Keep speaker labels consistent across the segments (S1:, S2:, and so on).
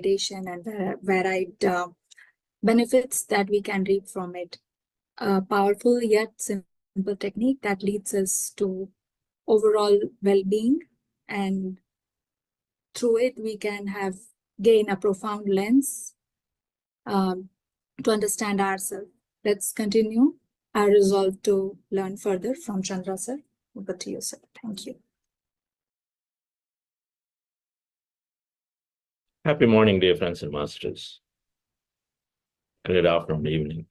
S1: and the varied benefits that we can reap from it. A powerful yet simple technique that leads us to overall well-being, and through it we can gain a profound lens um, to understand ourselves. Let's continue our resolve to learn further from Chandra sir. Over to you, sir. Thank you.
S2: Happy morning, dear friends and masters. Good afternoon, evening.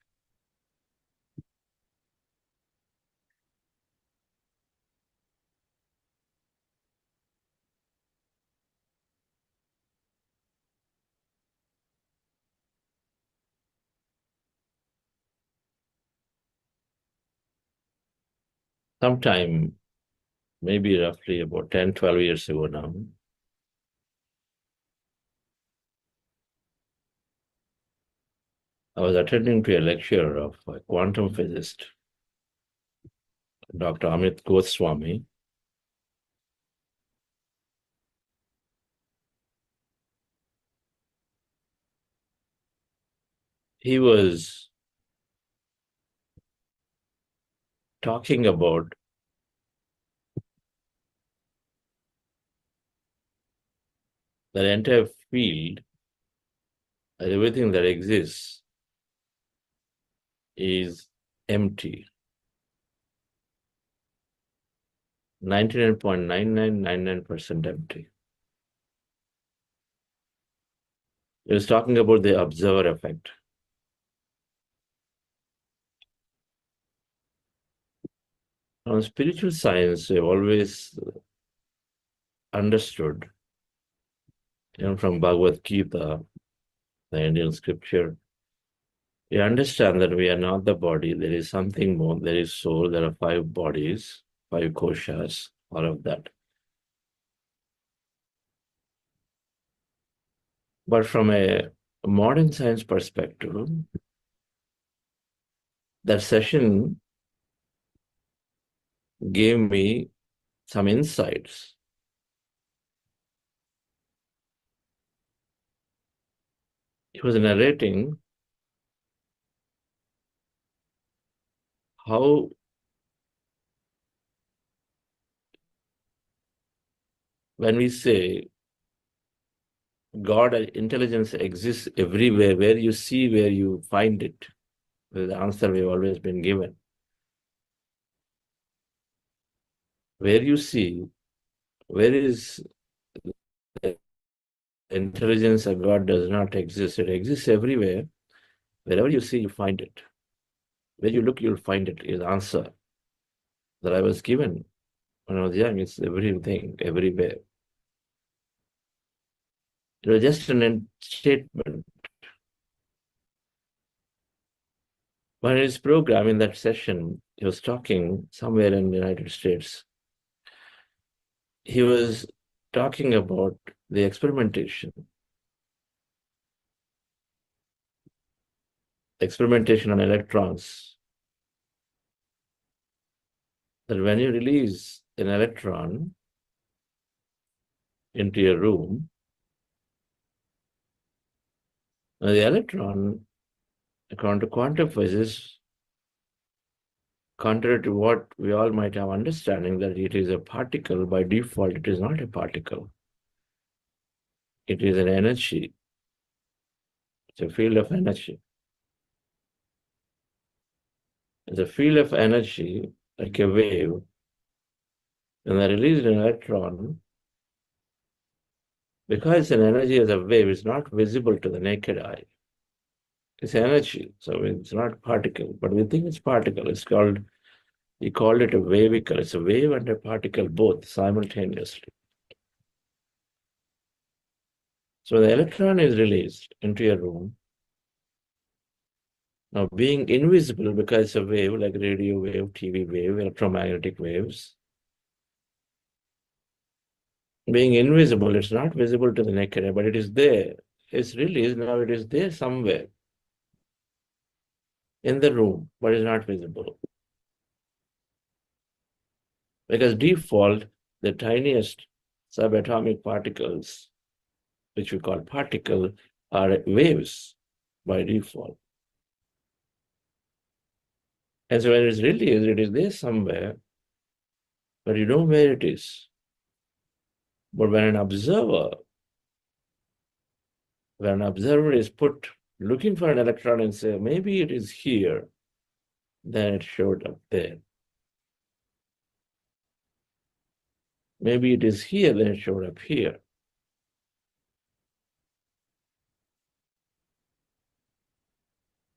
S2: Sometime, maybe roughly about 10, 12 years ago now, I was attending to a lecture of a quantum physicist, Dr. Amit Goswami. He was talking about the entire field, everything that exists is empty. 99.9999% empty. He was talking about the observer effect. On spiritual science, we've always understood, from Bhagavad Gita, the Indian scripture, we understand that we are not the body. There is something more. There is soul. There are 5 bodies, 5 koshas, all of that. But from a modern science perspective, that session gave me some insights. He was narrating how when we say God intelligence exists everywhere, where you see, where you find it, the answer we've always been given. Where you see, where is the intelligence of God does not exist. It exists everywhere. Wherever you see, you find it. Where you look, you'll find it, is the answer that I was given when I was young. It's everything, everywhere. It was just an statement. But in his program, in that session, he was talking somewhere in the United States. He was talking about the experimentation on electrons. That when you release an electron into your room, now the electron, according to quantum physics, contrary to what we all might have understanding that it is a particle, by default it is not a particle. It is an energy. It's a field of energy. It's a field of energy, like a wave. When I release an electron, because an energy as a wave is not visible to the naked eye. It's energy, so it's not particle, but we think it's particle. It's called, he called it a wavicle. It's a wave and a particle both simultaneously. So the electron is released into your room. Now being invisible because it's a wave like radio wave, TV wave, electromagnetic waves. Being invisible, it's not visible to the naked eye, but it is there. It's released, now it is there somewhere in the room, but it's not visible. Because default, the tiniest subatomic particles which we call particle, are waves by default. And so when it is there somewhere, but you know where it is. But when an observer is put looking for an electron and say, maybe it is here, then it showed up there. Maybe it is here, then it showed up here.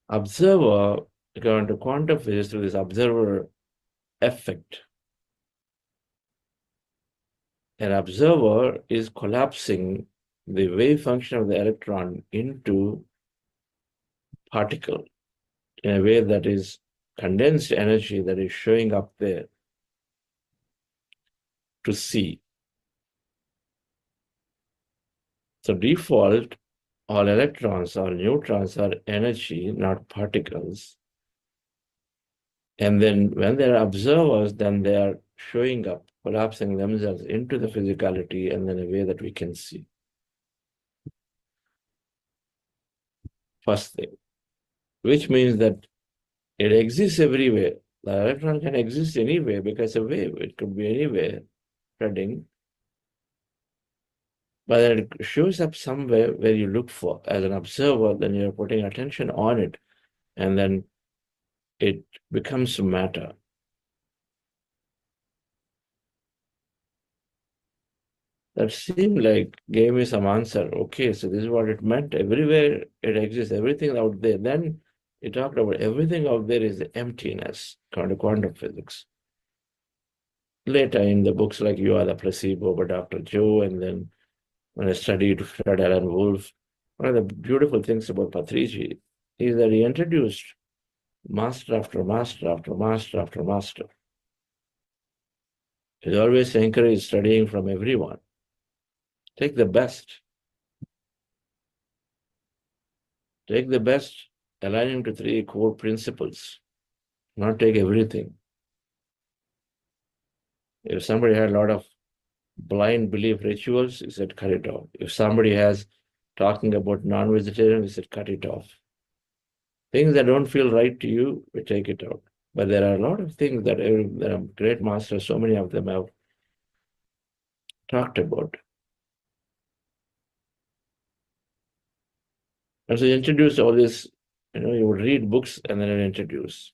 S2: Observer, according to quantum physics, through this observer effect, an observer is collapsing the wave function of the electron into particle in a way that is condensed energy that is showing up there to see. So default, all electrons or neutrons are energy, not particles. And then when they're observers, then they are showing up, collapsing themselves into the physicality and then a way that we can see. First thing, which means that it exists everywhere. The electron can exist anywhere because a wave, it could be anywhere spreading. But then it shows up somewhere where you look for as an observer, then you're putting attention on it, and then it becomes matter. That seemed like gave me some answer. Okay, so this is what it meant. Everywhere it exists, everything out there. Then it talked about everything out there is emptiness, according to quantum physics. Later in the books like You Are the Placebo by Dr. Joe, and then when I studied Fred Alan Wolf, one of the beautiful things about Patrici is that he introduced master after master after master after master. He always encouraged studying from everyone. Take the best. Take the best, aligning to 3 core principles, not take everything. If somebody had a lot of blind belief rituals, he said, cut it off. If somebody has talking about non-vegetarian, he said, cut it off. Things that don't feel right to you, we take it out. But there are a lot of things that there are great masters, so many of them have talked about. And so he introduced all this, you would read books and then introduce.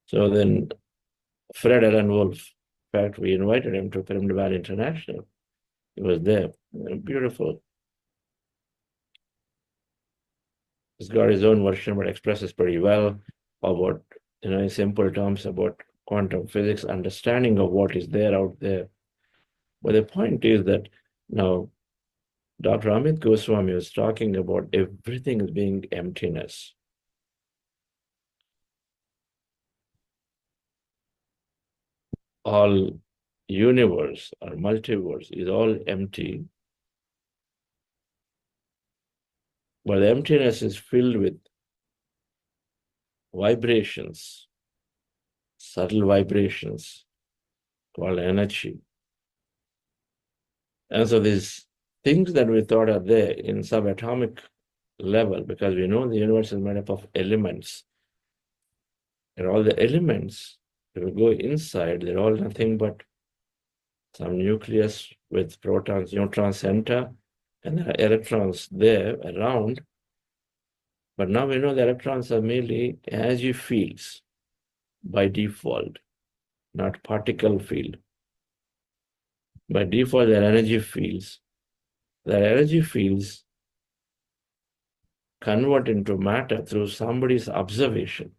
S2: So then Fred Alan Wolf, in fact, we invited him to Pyramid Valley International. He was there. Beautiful. He's got his own version, but expresses pretty well about, in simple terms about quantum physics, understanding of what is there out there. But the point is that now Dr. Amit Goswami was talking about everything as being emptiness. All universe or multiverse is all empty. But the emptiness is filled with vibrations, subtle vibrations called energy. And so these things that we thought are there in subatomic level, because we know the universe is made up of elements. And all the elements, if we go inside, they're all nothing but some nucleus with protons, neutrons center, and there are electrons there around. But now we know the electrons are merely energy fields by default, not particle field. By default, they're energy fields. The energy fields convert into matter through somebody's observation.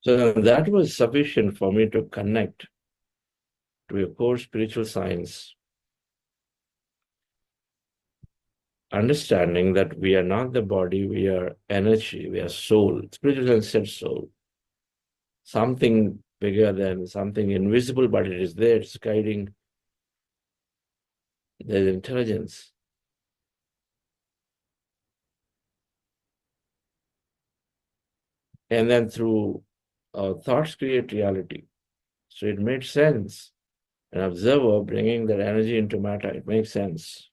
S2: So that was sufficient for me to connect to a core spiritual science, understanding that we are not the body, we are energy, we are soul. Spiritual science said soul. Something bigger than something invisible, but it is there, it's guiding. There's intelligence. And then through our thoughts create reality. So it made sense. An observer bringing that energy into matter, it makes sense.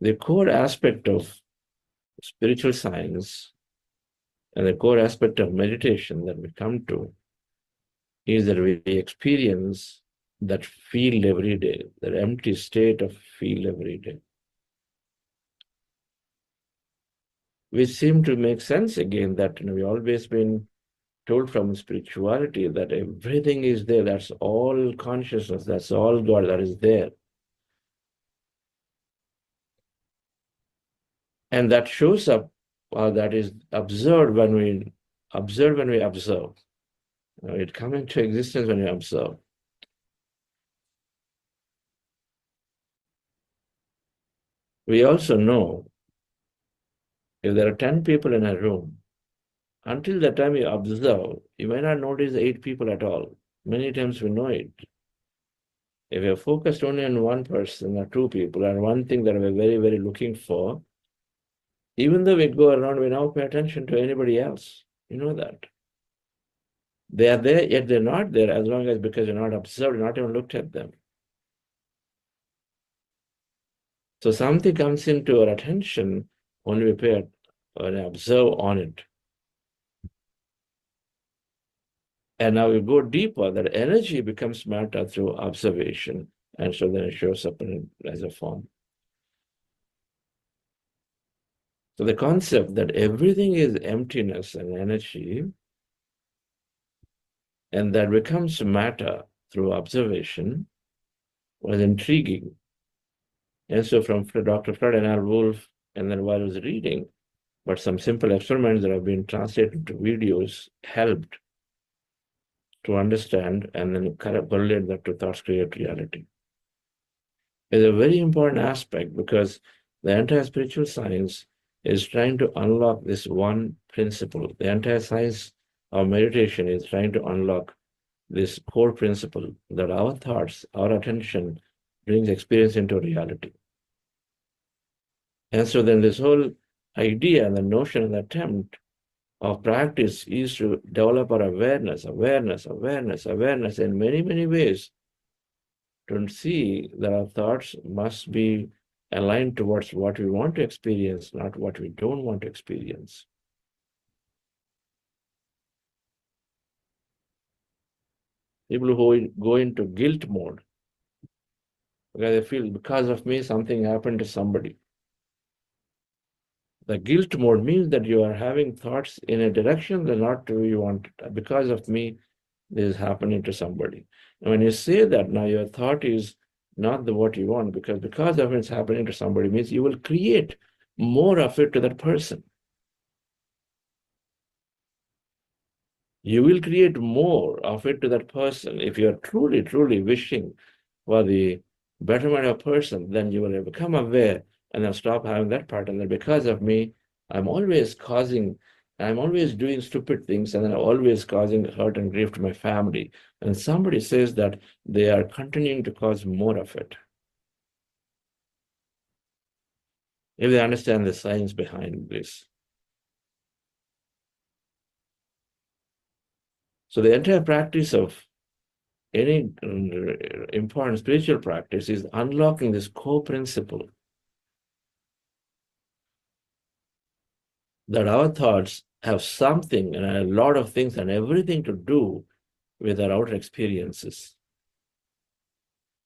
S2: The core aspect of spiritual science and the core aspect of meditation that we come to is that we experience that field every day, that empty state of field every day. Which seem to make sense again that we've always been told from spirituality that everything is there, that's all consciousness, that's all God that is there. And that shows up, that is observed when we observe. It comes into existence when we observe. We also know if there are 10 people in a room, until the time you observe, you may not notice the 8 people at all. Many times we know it. If you're focused only on one person or 2 people or one thing that we're very, very looking for, even though we go around, we now pay attention to anybody else. You know that. They are there, yet they're not there as long as because you're not observed, not even looked at them. So something comes into our attention, only we pay and observe on it. And now we go deeper, that energy becomes matter through observation. And so then it shows up as a form. So the concept that everything is emptiness and energy, and that becomes matter through observation, was intriguing. And so from Dr. Fred and Al Wolf, and then while I was reading, but some simple experiments that have been translated to videos helped to understand and then correlate that to thoughts create reality. It's a very important aspect because the entire spiritual science is trying to unlock this one principle. The entire science of meditation is trying to unlock this core principle that our thoughts, our attention brings experience into reality. And so then this whole idea and the notion and attempt of practice is to develop our awareness in many, many ways to see that our thoughts must be aligned towards what we want to experience, not what we don't want to experience. People who go into guilt mode because they feel because of me something happened to somebody. The guilt mode means that you are having thoughts in a direction that not you want. Because of me, this is happening to somebody. And when you say that, now your thought is not what you want, because of it's happening to somebody means you will create more of it to that person. You will create more of it to that person. If you are truly, truly wishing for the betterment of a person, then you will become aware and then stop having that part. And then because of me, I'm always doing stupid things, and then I'm always causing hurt and grief to my family. And somebody says that they are continuing to cause more of it. If they understand the science behind this. So the entire practice of any important spiritual practice is unlocking this core principle that our thoughts have something and a lot of things and everything to do with our outer experiences.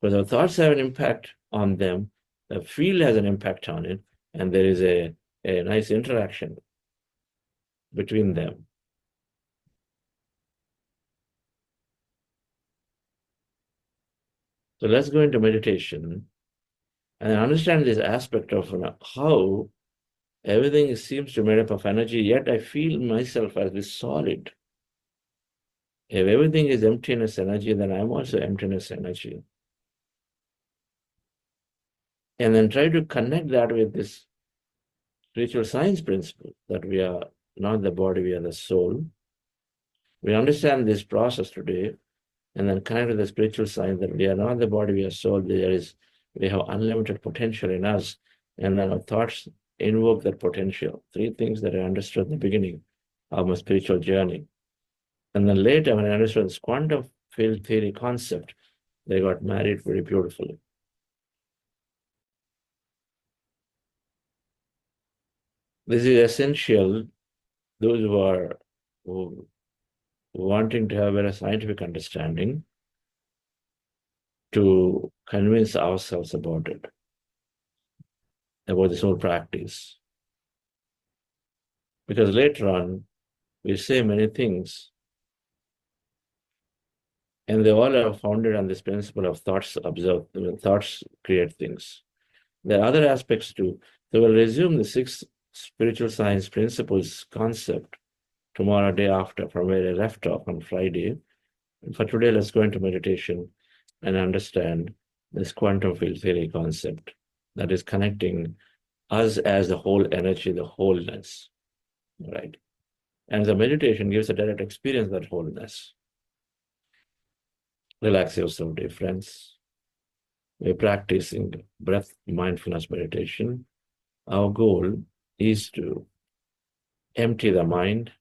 S2: Because our thoughts have an impact on them, the field has an impact on it, and there is a nice interaction between them. So let's go into meditation and understand this aspect of how everything seems to be made up of energy, yet I feel myself as this solid. If everything is emptiness energy, then I'm also emptiness energy. And then try to connect that with this spiritual science principle that we are not the body, we are the soul. We understand this process today, and then connect with the spiritual science that we are not the body, we are soul. We have unlimited potential in us, and then our thoughts invoke that potential. Three things that I understood in the beginning of my spiritual journey. And then later, when I understood this quantum field theory concept, they got married very beautifully. This is essential. Those who wanting to have a scientific understanding, to convince ourselves about it, about this whole practice. Because later on, we say many things, and they all are founded on this principle of thoughts observe, thoughts create things. There are other aspects too. So we'll resume the 6 spiritual science principles concept tomorrow, day after, from where I left off on Friday. And for today, let's go into meditation and understand this quantum field theory concept that is connecting us as the whole energy, the wholeness, right? And the meditation gives a direct experience of that wholeness. Relax yourself, dear friends. We're practicing breath mindfulness meditation. Our goal is to empty the mind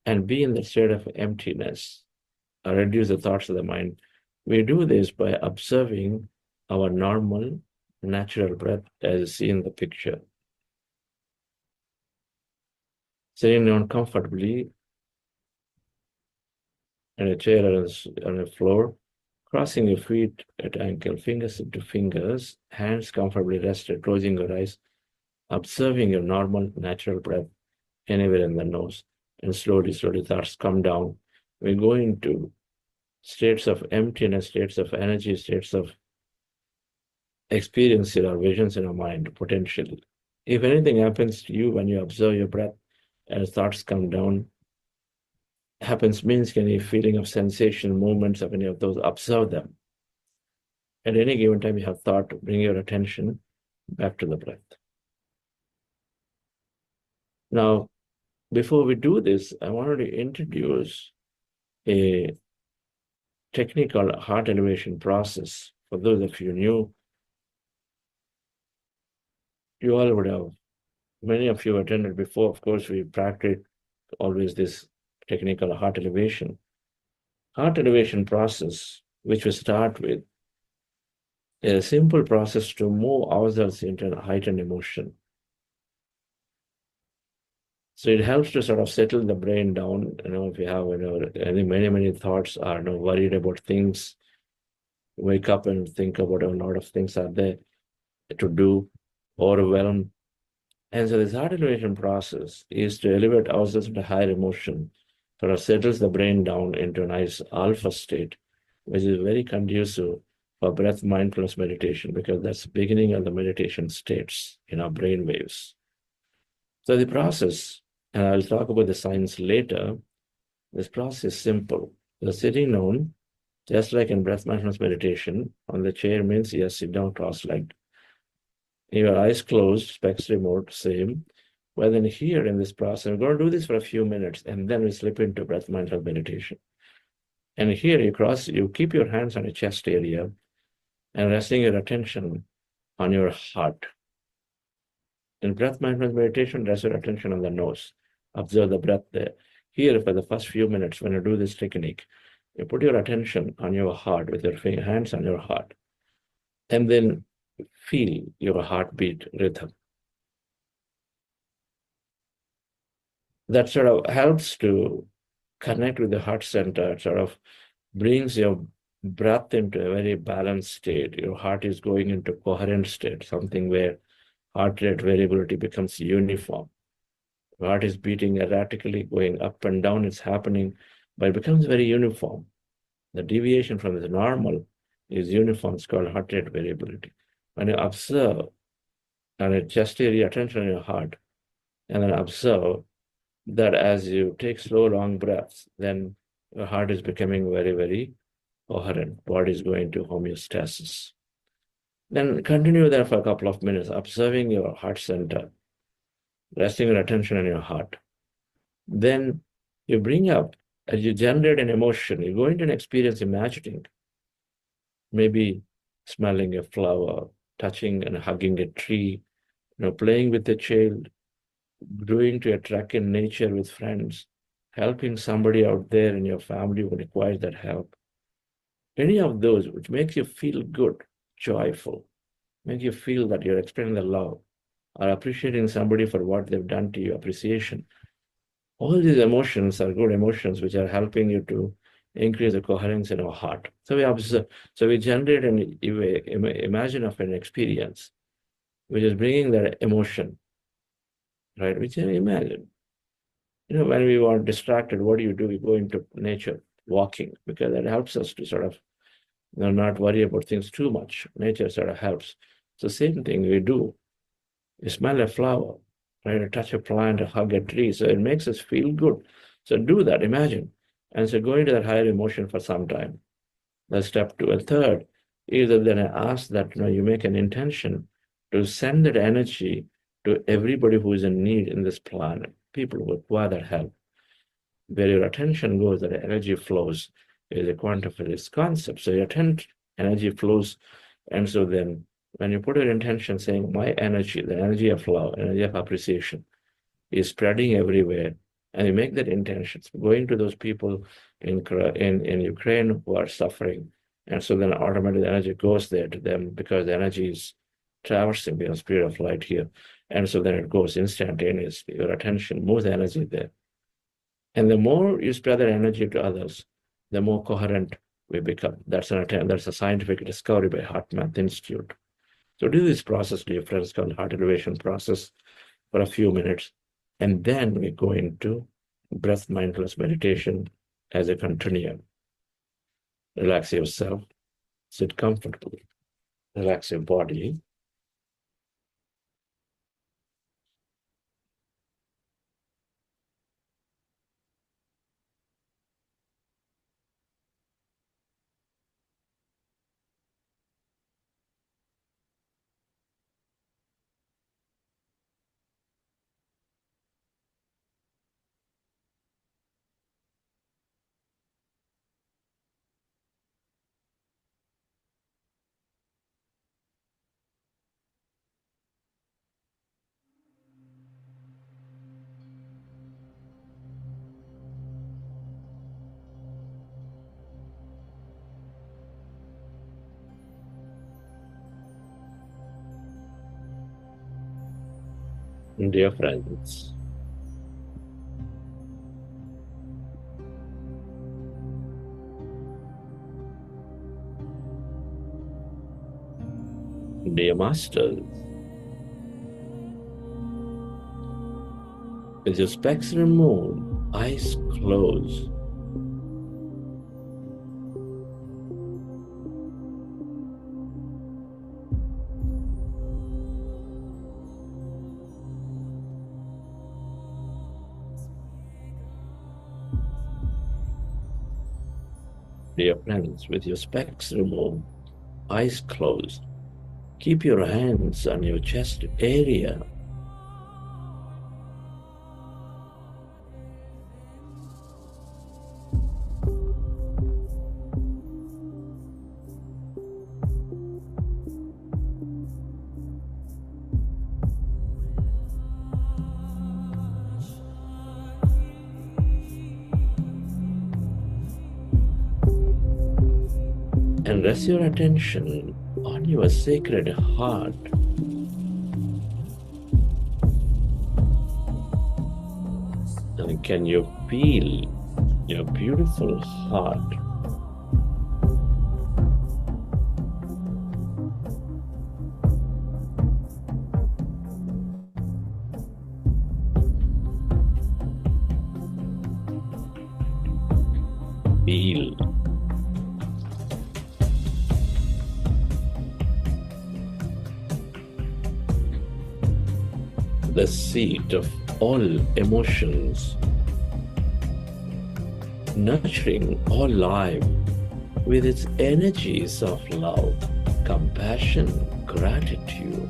S2: and be in the state of emptiness, or reduce the thoughts of the mind. We do this by observing our normal, natural breath as you see in the picture. Sitting down comfortably in a chair or on the floor, crossing your feet at ankle, fingers into fingers, hands comfortably rested, closing your eyes, observing your normal, natural breath anywhere in the nose, and slowly, slowly thoughts come down. We go into states of emptiness, states of energy, states of experience in our visions in our mind, potentially. If anything happens to you when you observe your breath as thoughts come down, happens means any feeling of sensation, movements of any of those, observe them. At any given time you have thought, bring your attention back to the breath. Now, before we do this, I wanted to introduce a technique called heart elevation process. For those of you new, you all would have, many of you attended before. Of course, we practice always this technique called heart elevation. Heart elevation process, which we start with, is a simple process to move ourselves into a heightened emotion. So it helps to sort of settle the brain down. If you have, many thoughts are, worried about things, wake up and think about a lot of things are there to do, overwhelmed. And so this heart elevation process is to elevate ourselves into higher emotion, sort of settles the brain down into a nice alpha state, which is very conducive for breath mindfulness meditation, because that's the beginning of the meditation states in our brain waves. So the process, and I'll talk about the science later, this process is simple. The sitting down, just like in breath mindfulness meditation, on the chair means yes, sit down cross-legged. Your eyes closed, specs remote, same. Well, then here in this process, we're going to do this for a few minutes, and then we slip into breath mindfulness meditation. And here you keep your hands on your chest area and resting your attention on your heart. In breath mindfulness meditation, rest your attention on the nose. Observe the breath there. Here, for the first few minutes, when you do this technique, you put your attention on your heart with your hands on your heart. And then feel your heartbeat rhythm. That sort of helps to connect with the heart center. It sort of brings your breath into a very balanced state. Your heart is going into coherent state, something where heart rate variability becomes uniform. Your heart is beating erratically, going up and down, it's happening, but it becomes very uniform. The deviation from the normal is uniform. It's called heart rate variability. When you observe, and it just your attention on your heart, and then observe that as you take slow, long breaths, then your heart is becoming very, very coherent. Body is going to homeostasis. Then continue there for a couple of minutes, observing your heart center, resting your attention on your heart. Then you bring up, as you generate an emotion, you go into an experience imagining, maybe smelling a flower, touching and hugging a tree, playing with a child, going to a trek in nature with friends, helping somebody out there in your family who requires that help. Any of those which makes you feel good, joyful, make you feel that you're expressing the love or appreciating somebody for what they've done to you, appreciation. All these emotions are good emotions which are helping you to increase the coherence in our heart. So we observe, so we generate an imagine of an experience which is bringing that emotion, right? Which you imagine. When we are distracted, what do? We go into nature, walking, because that helps us to sort of not worry about things too much. Nature sort of helps. It's the same thing we do. You smell a flower, right? You touch a plant, or hug a tree. So it makes us feel good. So do that, imagine. And so go into that higher emotion for some time. That's step two. And third is that then I ask that you make an intention to send that energy to everybody who is in need in this planet, people who require that help. Where your attention goes, that energy flows is a quantum physics concept. So your energy flows. And so then when you put your intention saying, my energy, the energy of love, energy of appreciation is spreading everywhere, and you make that intention, going to those people in Ukraine who are suffering. And so then automatically the energy goes there to them because the energy is traversing the speed of light here. And so then it goes instantaneously. Your attention moves the energy there. And the more you spread that energy to others, the more coherent we become. That's a scientific discovery by HeartMath Institute. So do this process, dear friends, called heart elevation process for a few minutes. And then we go into breath mindfulness meditation as a continuum. Relax yourself, sit comfortably, relax your body. Dear friends, dear masters, with your specs removed, eyes closed, dear friends, with your specs removed, eyes closed, keep your hands on your chest area. And rest your attention on your sacred heart. And can you feel your beautiful heart? Feel the seat of all emotions, nurturing all life with its energies of love, compassion, gratitude.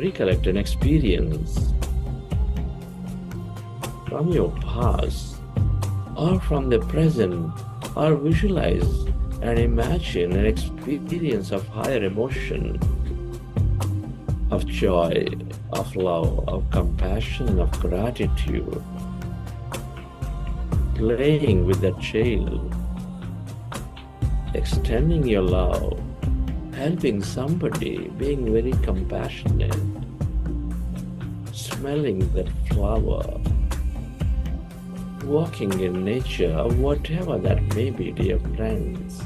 S2: recollect an experience from your past or from the present, or visualize and imagine an experience of higher emotion, of joy, of love, of compassion, of gratitude, playing with that child, extending your love, helping somebody, being very compassionate, smelling that flower, walking in nature, or whatever that may be, dear friends.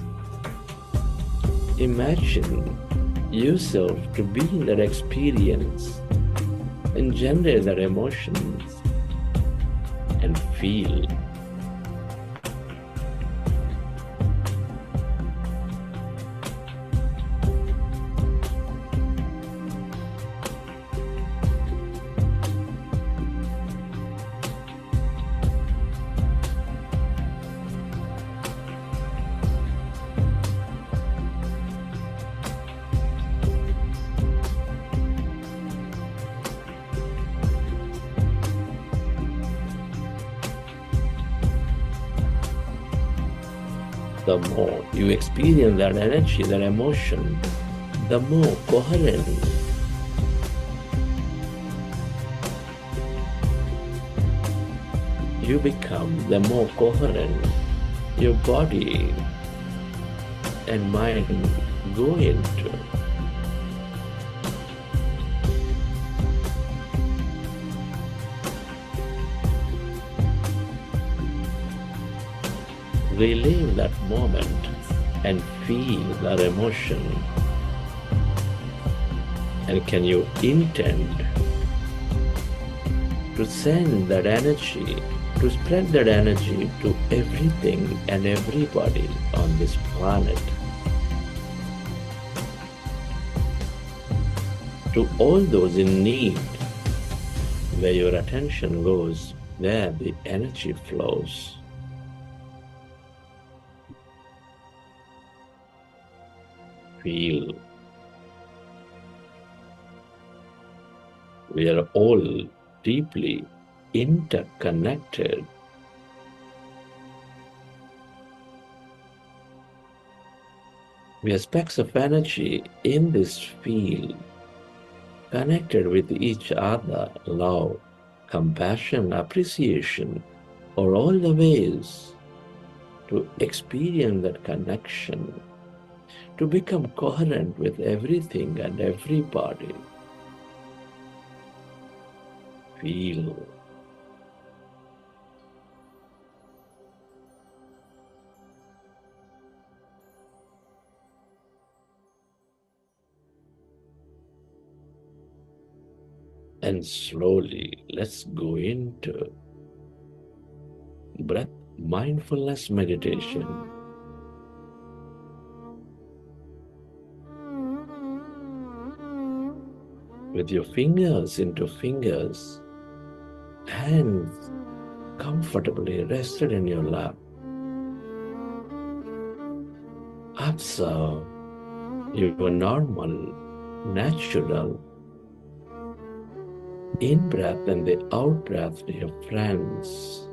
S2: Imagine yourself to be in that experience and generate that emotions and feel. The more you experience that energy, that emotion, the more coherent you become, the more coherent your body and mind go into. Relive that moment and feel that emotion. And can you intend to send that energy, to spread that energy to everything and everybody on this planet? To all those in need, where your attention goes, there the energy flows. Feel. We are all deeply interconnected. We are specks of energy in this field, connected with each other. Love, compassion, appreciation are all the ways to experience that connection, to become coherent with everything and everybody. Feel. And slowly, let's go into breath mindfulness meditation. With your fingers into fingers, hands comfortably rested in your lap. Observe your normal, natural in-breath and the out-breath, dear friends.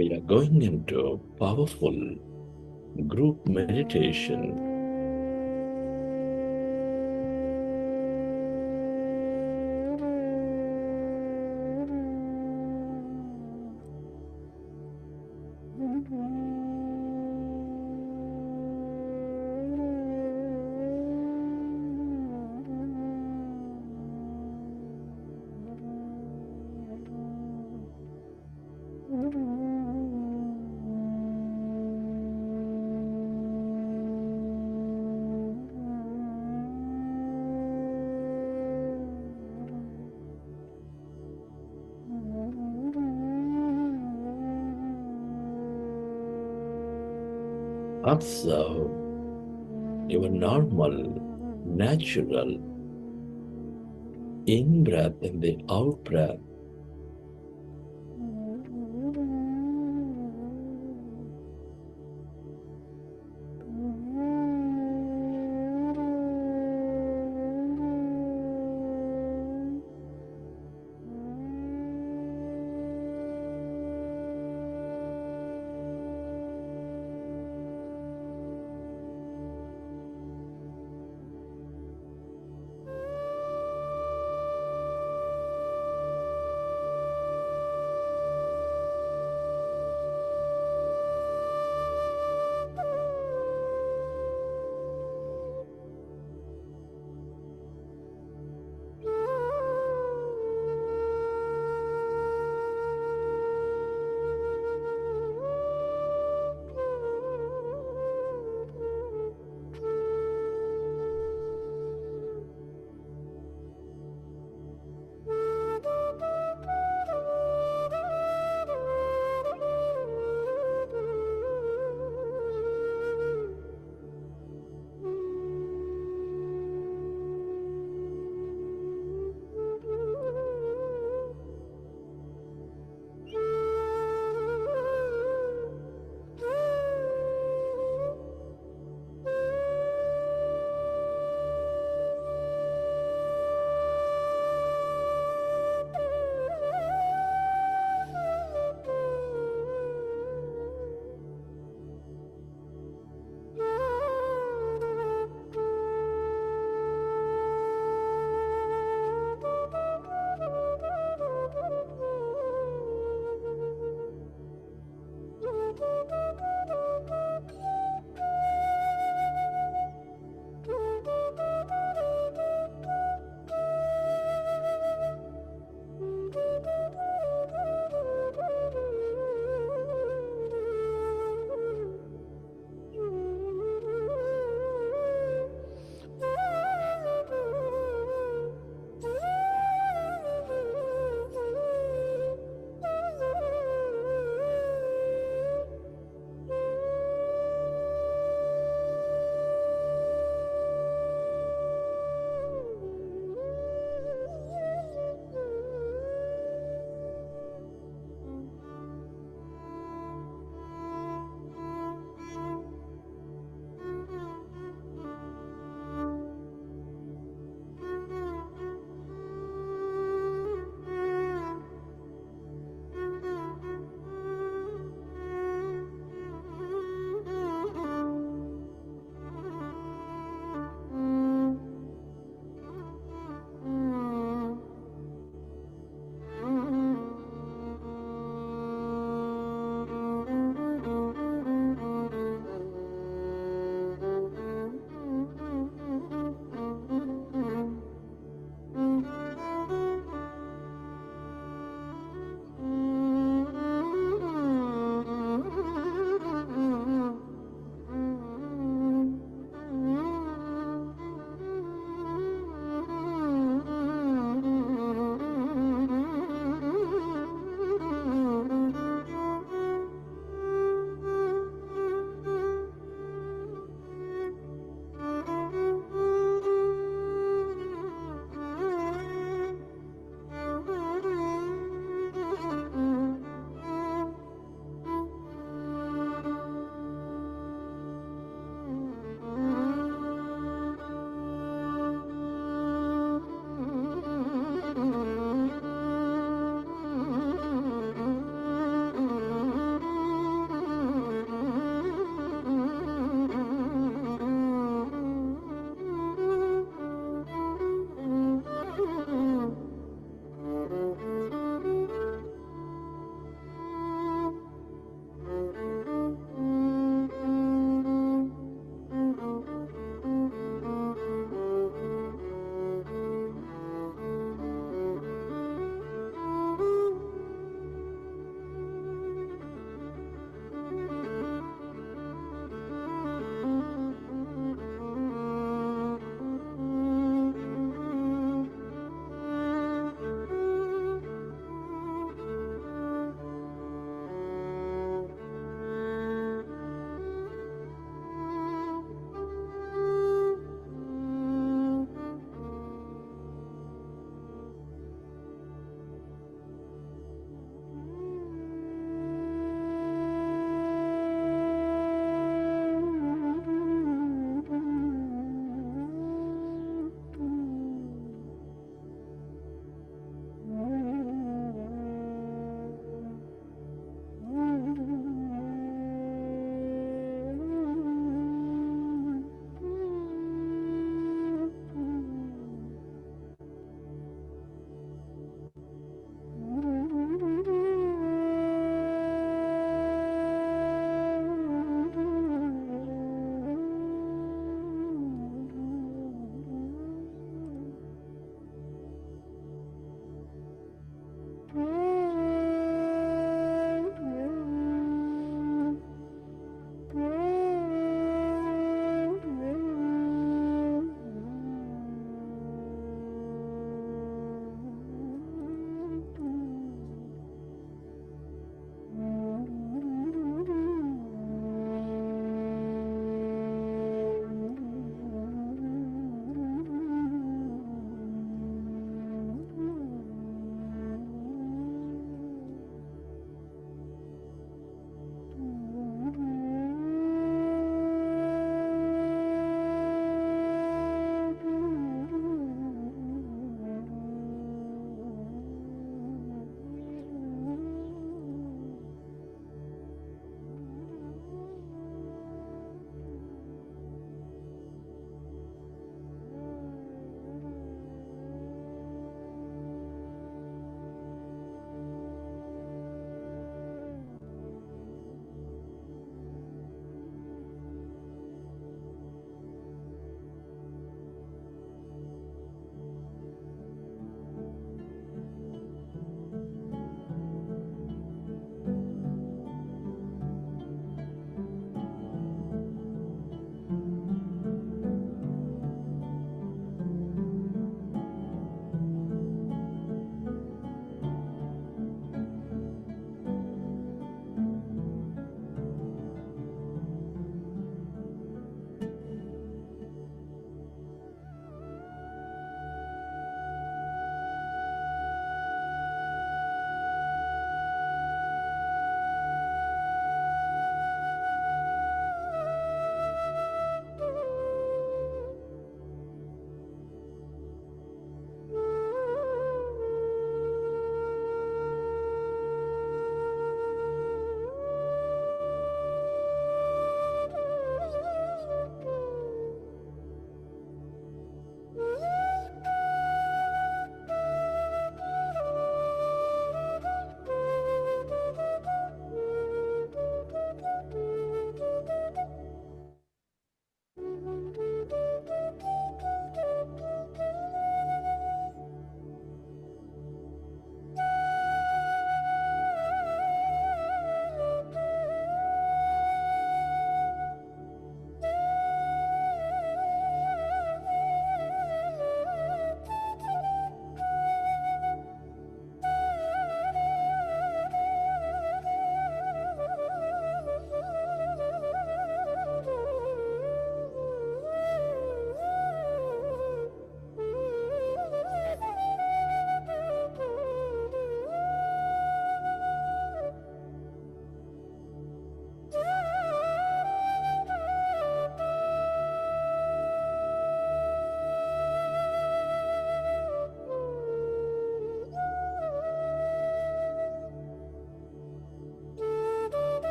S2: We are going into powerful group meditation. Observe your normal, natural in breath and the out breath.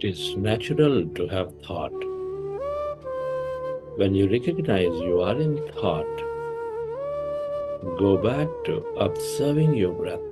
S2: It is natural to have thought. When you recognize you are in thought, go back to observing your breath.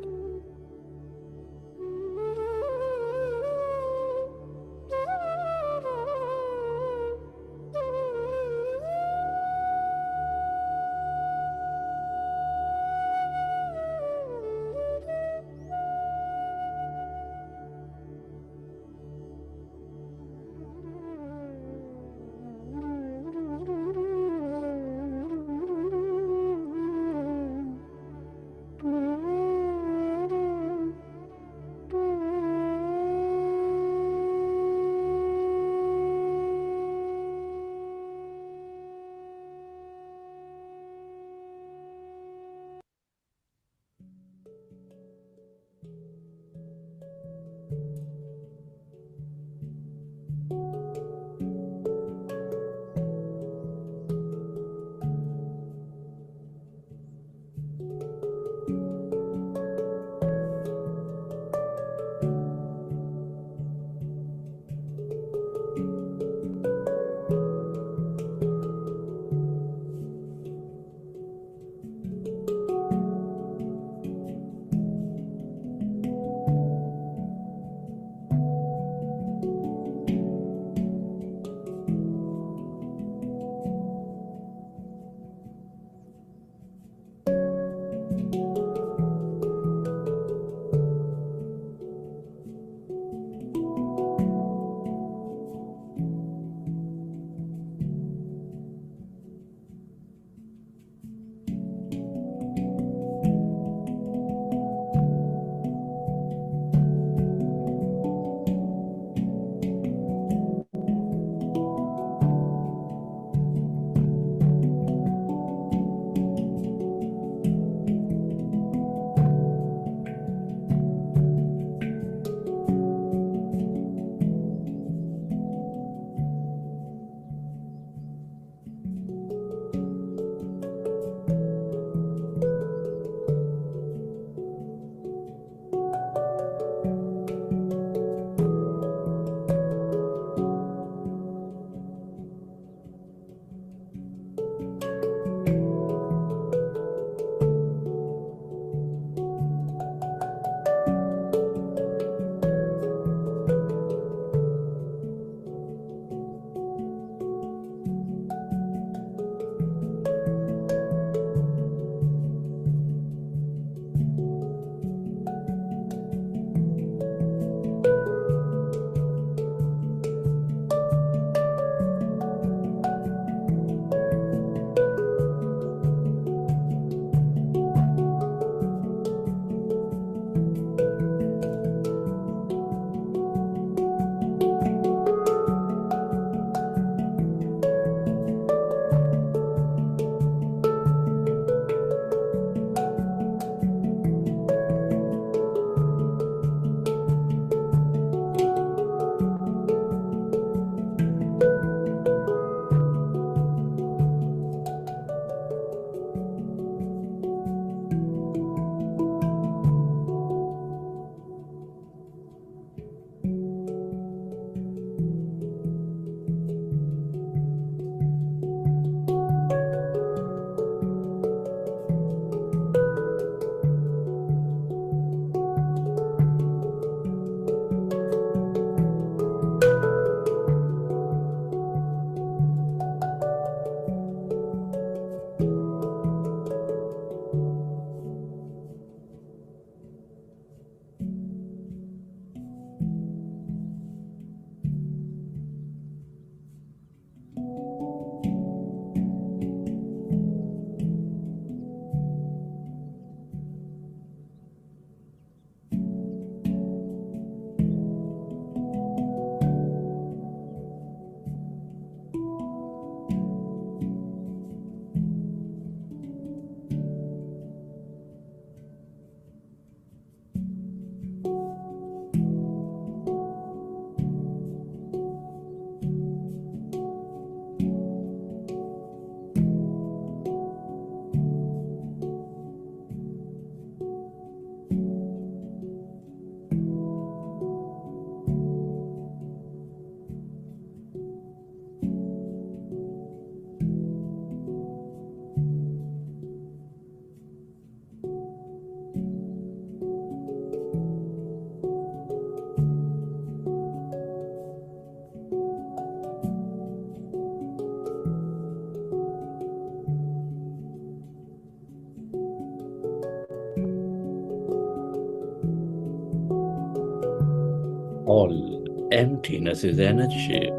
S2: All emptiness is energy.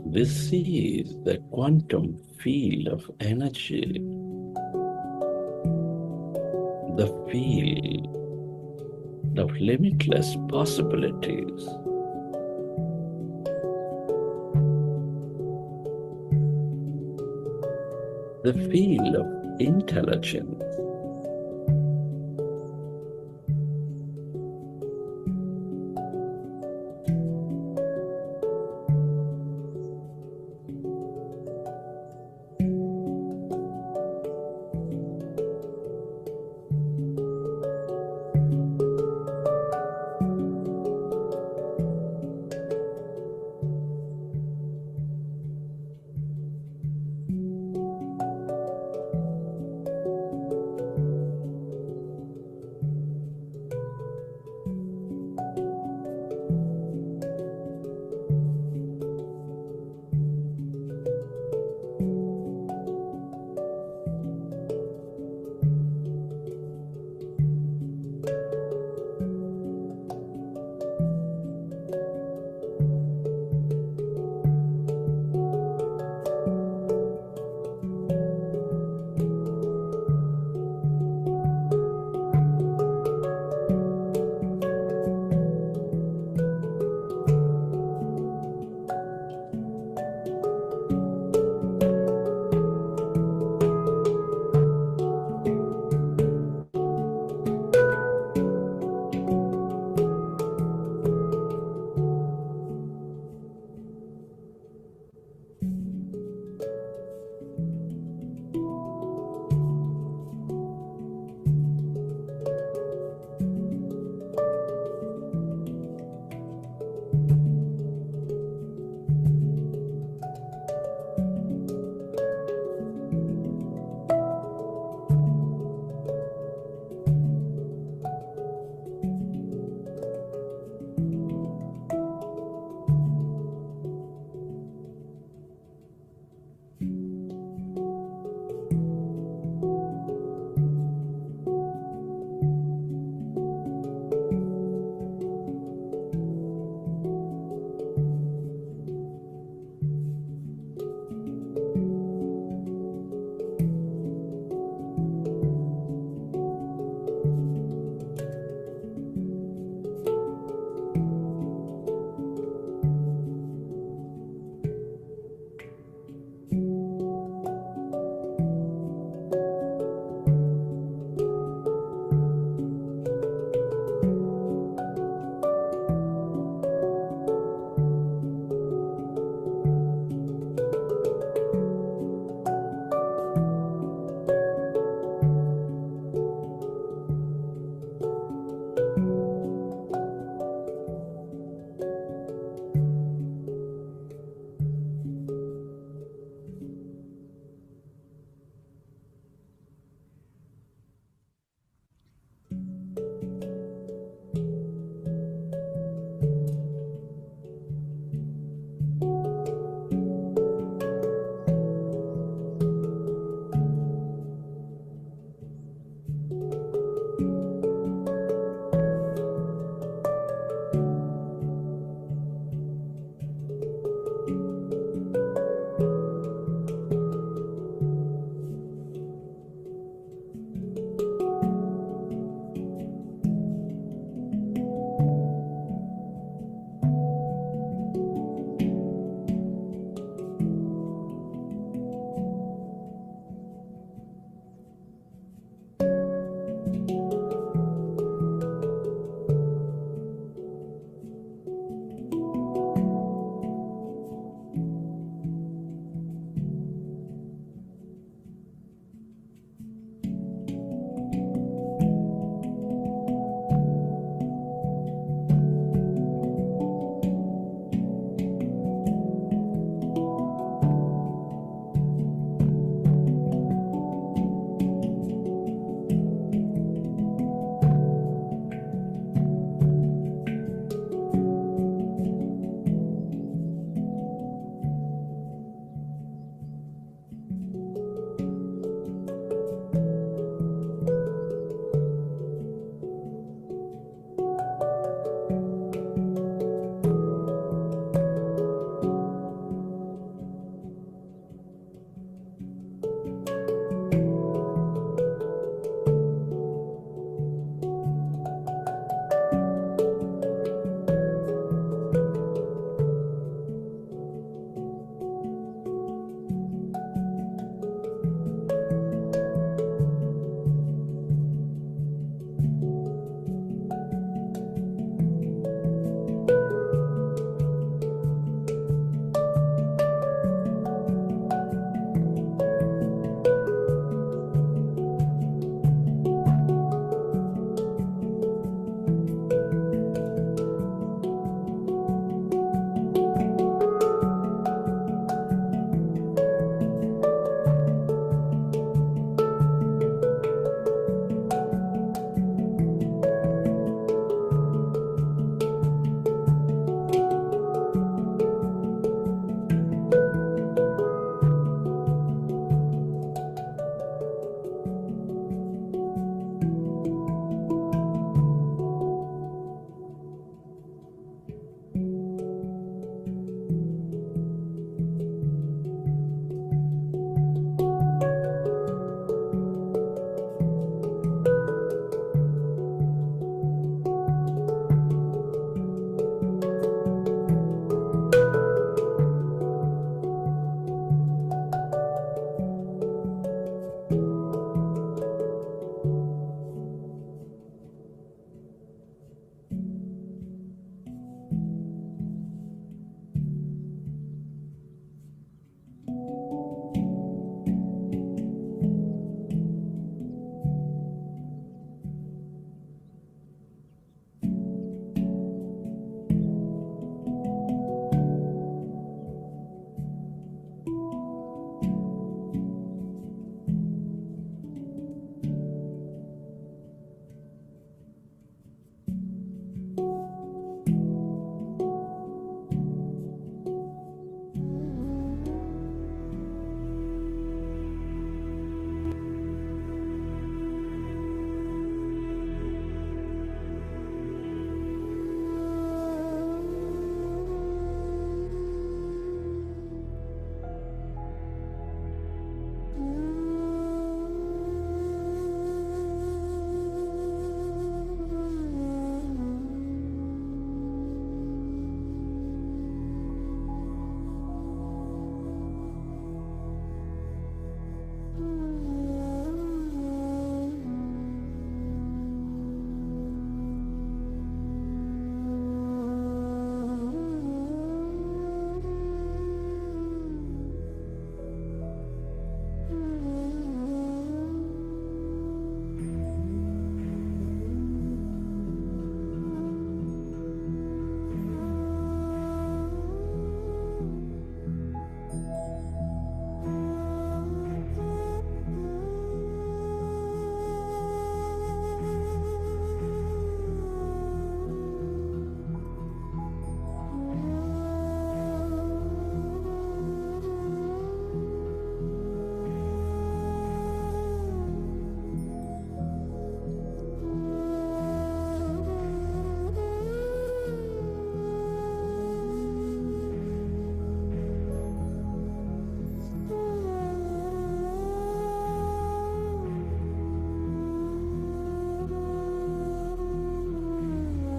S2: This is the quantum field of energy, the field of limitless possibilities. The field of intelligence.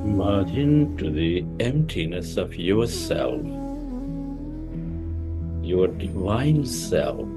S2: Merge into the emptiness of yourself, your divine self.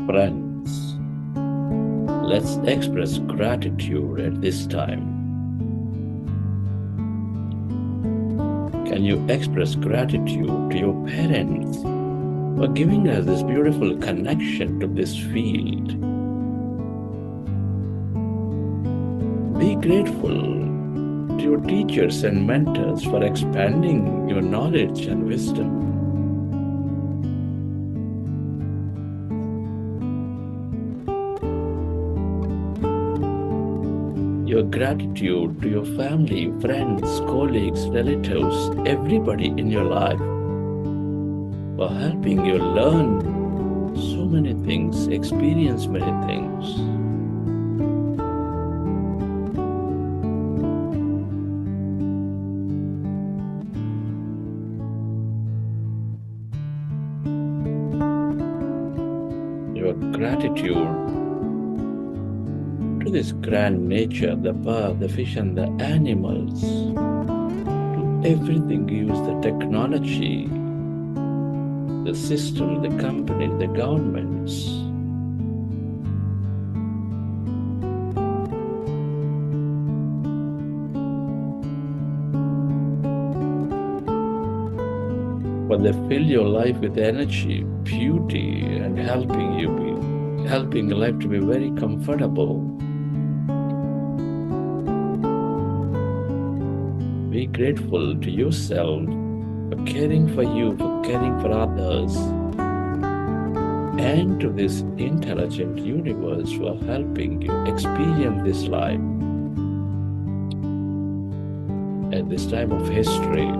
S2: Friends, let's express gratitude at this time. Can you express gratitude to your parents for giving us this beautiful connection to this field? Be grateful to your teachers and mentors for expanding your knowledge and wisdom. Your gratitude to your family, friends, colleagues, relatives, everybody in your life for helping you learn so many things, experience many things. Your gratitude to this grand nature, the bird, the fish, and the animals, to everything you use, the technology, the system, the company, the governments. But they fill your life with energy, beauty, and helping life to be very comfortable. Be grateful to yourself for caring for you, for caring for others, and to this intelligent universe for helping you experience this life at this time of history.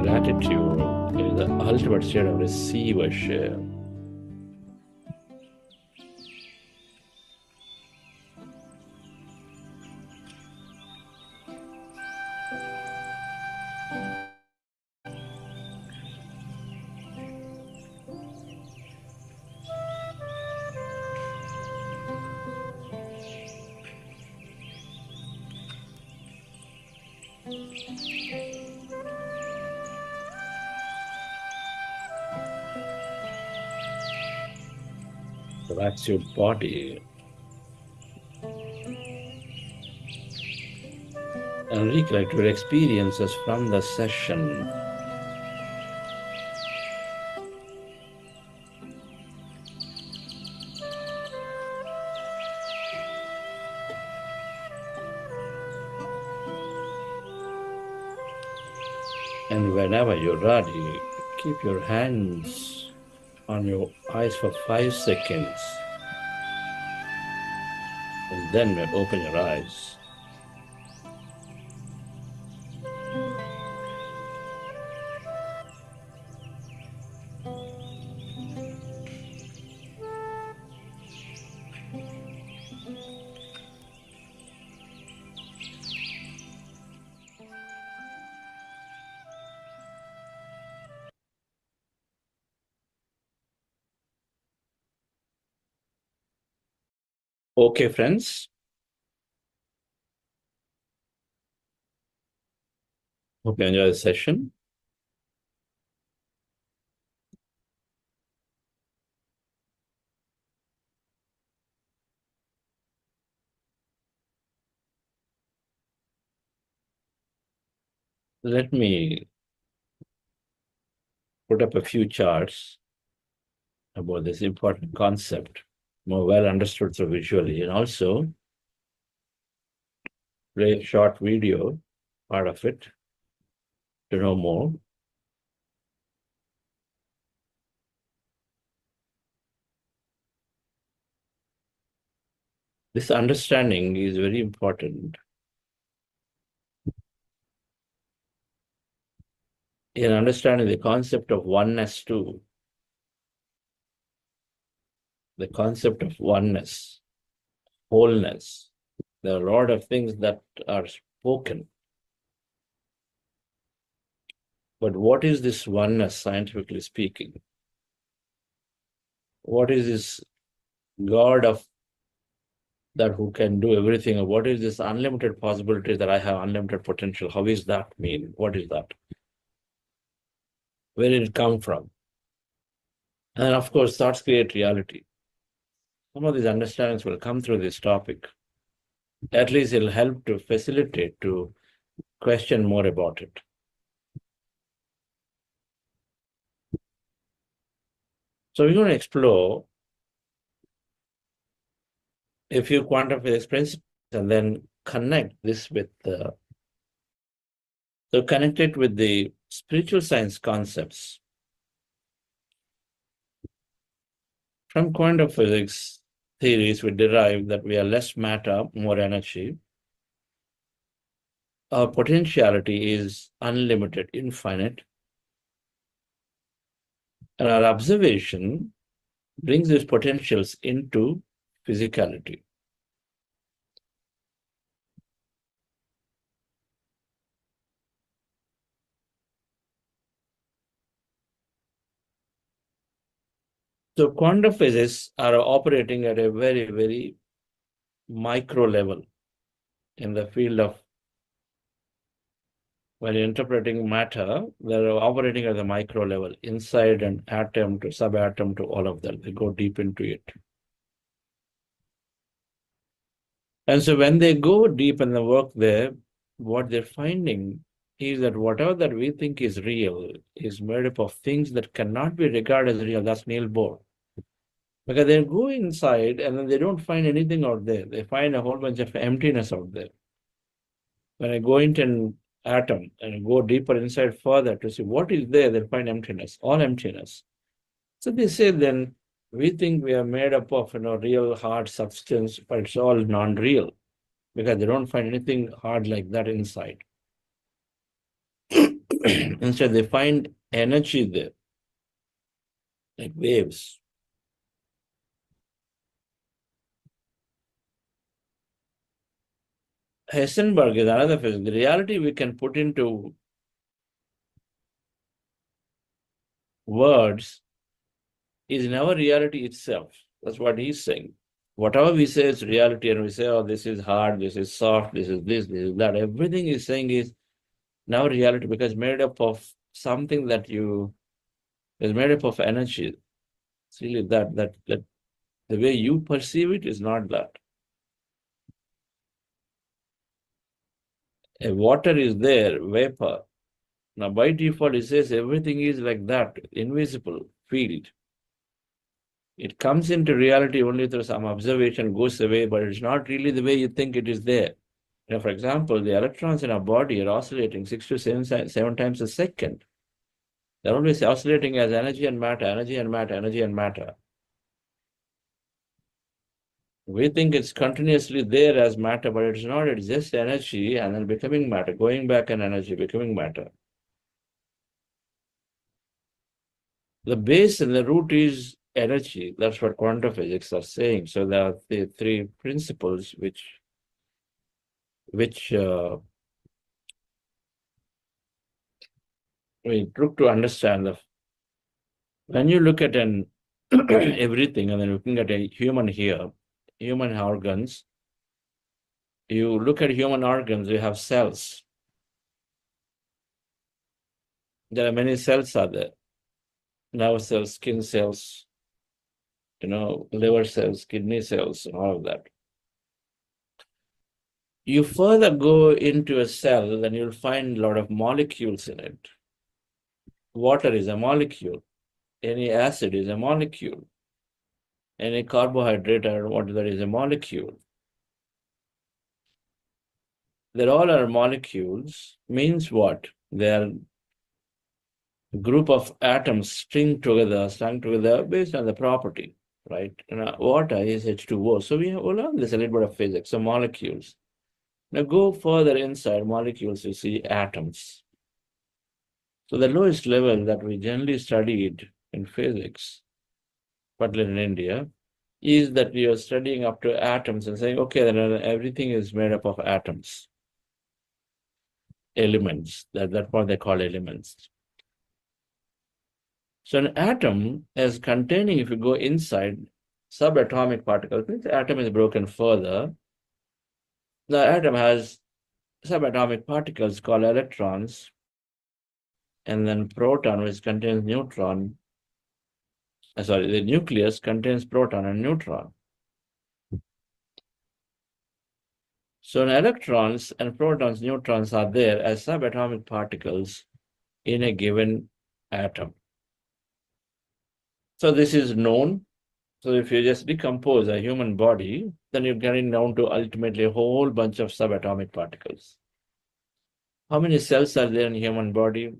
S2: Gratitude is the ultimate state of receivership. Relax your body and recollect your experiences from the session. And whenever you're ready, keep your hands on your eyes for 5 seconds. And then open your eyes. Okay, friends. Hope you enjoy the session. Let me put up a few charts about this important concept, more well understood through visually, and also play a short video, part of it, to know more. This understanding is very important in understanding the concept of oneness too. The concept of oneness, wholeness. There are a lot of things that are spoken. But what is this oneness, scientifically speaking? What is this God of that who can do everything? Or what is this unlimited possibility that I have unlimited potential? How is that mean? What is that? Where did it come from? And of course, thoughts create reality. Some of these understandings will come through this topic. At least it'll help to facilitate, to question more about it. So we're going to explore a few quantum physics principles and then connect this with connect it with the spiritual science concepts. From quantum physics theories, we derive that we are less matter, more energy. Our potentiality is unlimited, infinite. And our observation brings these potentials into physicality. So quantum physics are operating at a very, very micro level in the field of, when interpreting matter, they're operating at the micro level, inside an atom to subatom to all of that. They go deep into it. And so when they go deep in the work there, what they're finding is that whatever that we think is real is made up of things that cannot be regarded as real. That's Neil Bohr. Because they go inside and then they don't find anything out there. They find a whole bunch of emptiness out there. When I go into an atom and go deeper inside further to see what is there, they find emptiness, all emptiness. So they say then, we think we are made up of real hard substance, but it's all non-real because they don't find anything hard like that inside. Instead, they find energy there, like waves. Heisenberg is another physics. The reality we can put into words is never reality itself. That's what he's saying. Whatever we say is reality, and we say, oh, this is hard, this is soft, this is this is that. Everything he's saying is Now reality becomes made up of something that is made up of energy. It's really that the way you perceive it is not that. A water is there, vapor. Now by default, it says everything is like that, invisible field. It comes into reality only through some observation, goes away, but it's not really the way you think it is there. For example, the electrons in our body are oscillating 6 to 7 times a second. They're always oscillating as energy and matter, energy and matter, energy and matter. We think it's continuously there as matter, but it's not. It's just energy and then becoming matter, going back and energy, becoming matter. The base and the root is energy. That's what quantum physics are saying. So there are the three principles which we took to understand. When you look at an everything and then looking at a human here, human organs, you look at human organs, you have cells. There are many cells are there. Nerve cells, skin cells, liver cells, kidney cells, and all of that. You further go into a cell, then you'll find a lot of molecules in it. Water is a molecule. Any acid is a molecule. Any carbohydrate or whatever is a molecule. They're all are molecules. Means what? They're a group of atoms strung together based on the property, right? Water is H2O. So we have learned this a little bit of physics. So molecules. Now go further inside molecules, you see atoms. So the lowest level that we generally studied in physics, particularly in India, is that we are studying up to atoms and saying, okay, then everything is made up of atoms, elements. That's what they call elements. So an atom is containing, if you go inside, subatomic particles. If the atom is broken further, the atom has subatomic particles called electrons, and then proton, which contains neutron. The nucleus contains proton and neutron. So electrons and protons, neutrons are there as subatomic particles in a given atom. So this is known. So if you just decompose a human body, then you're getting down to ultimately a whole bunch of subatomic particles. How many cells are there in human body?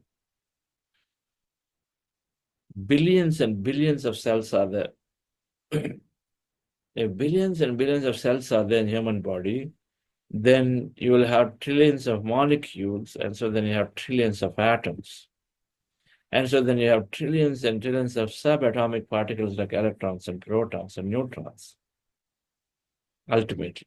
S2: Billions and billions of cells are there. If billions and billions of cells are there in human body, then you will have trillions of molecules, and so then you have trillions of atoms. And so then you have trillions and trillions of subatomic particles like electrons and protons and neutrons, ultimately.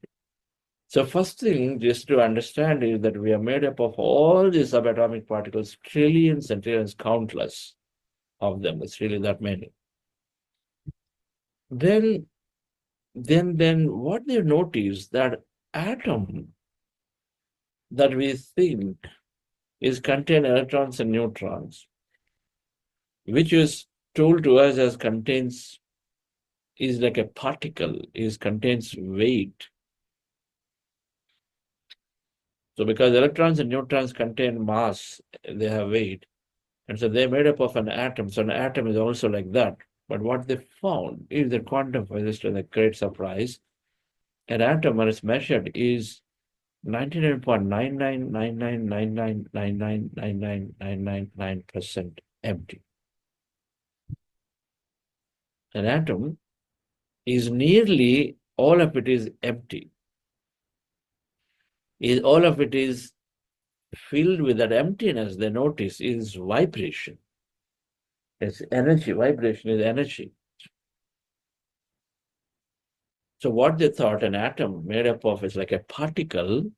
S2: So first thing just to understand is that we are made up of all these subatomic particles, trillions and trillions, countless of them. It's really that many. Then what they notice that atom that we think is contain electrons and neutrons, which is told to us as contains, is like a particle, contains weight. So because electrons and neutrons contain mass, they have weight. And so they're made up of an atom. So an atom is also like that. But what they found is that quantum physicists, to the great surprise, an atom when it's measured is 99.999999999999% empty. An atom is nearly all of it is empty. All of it is filled with that emptiness. They notice is vibration. It's energy. Vibration is energy. So what they thought an atom made up of is like a particle.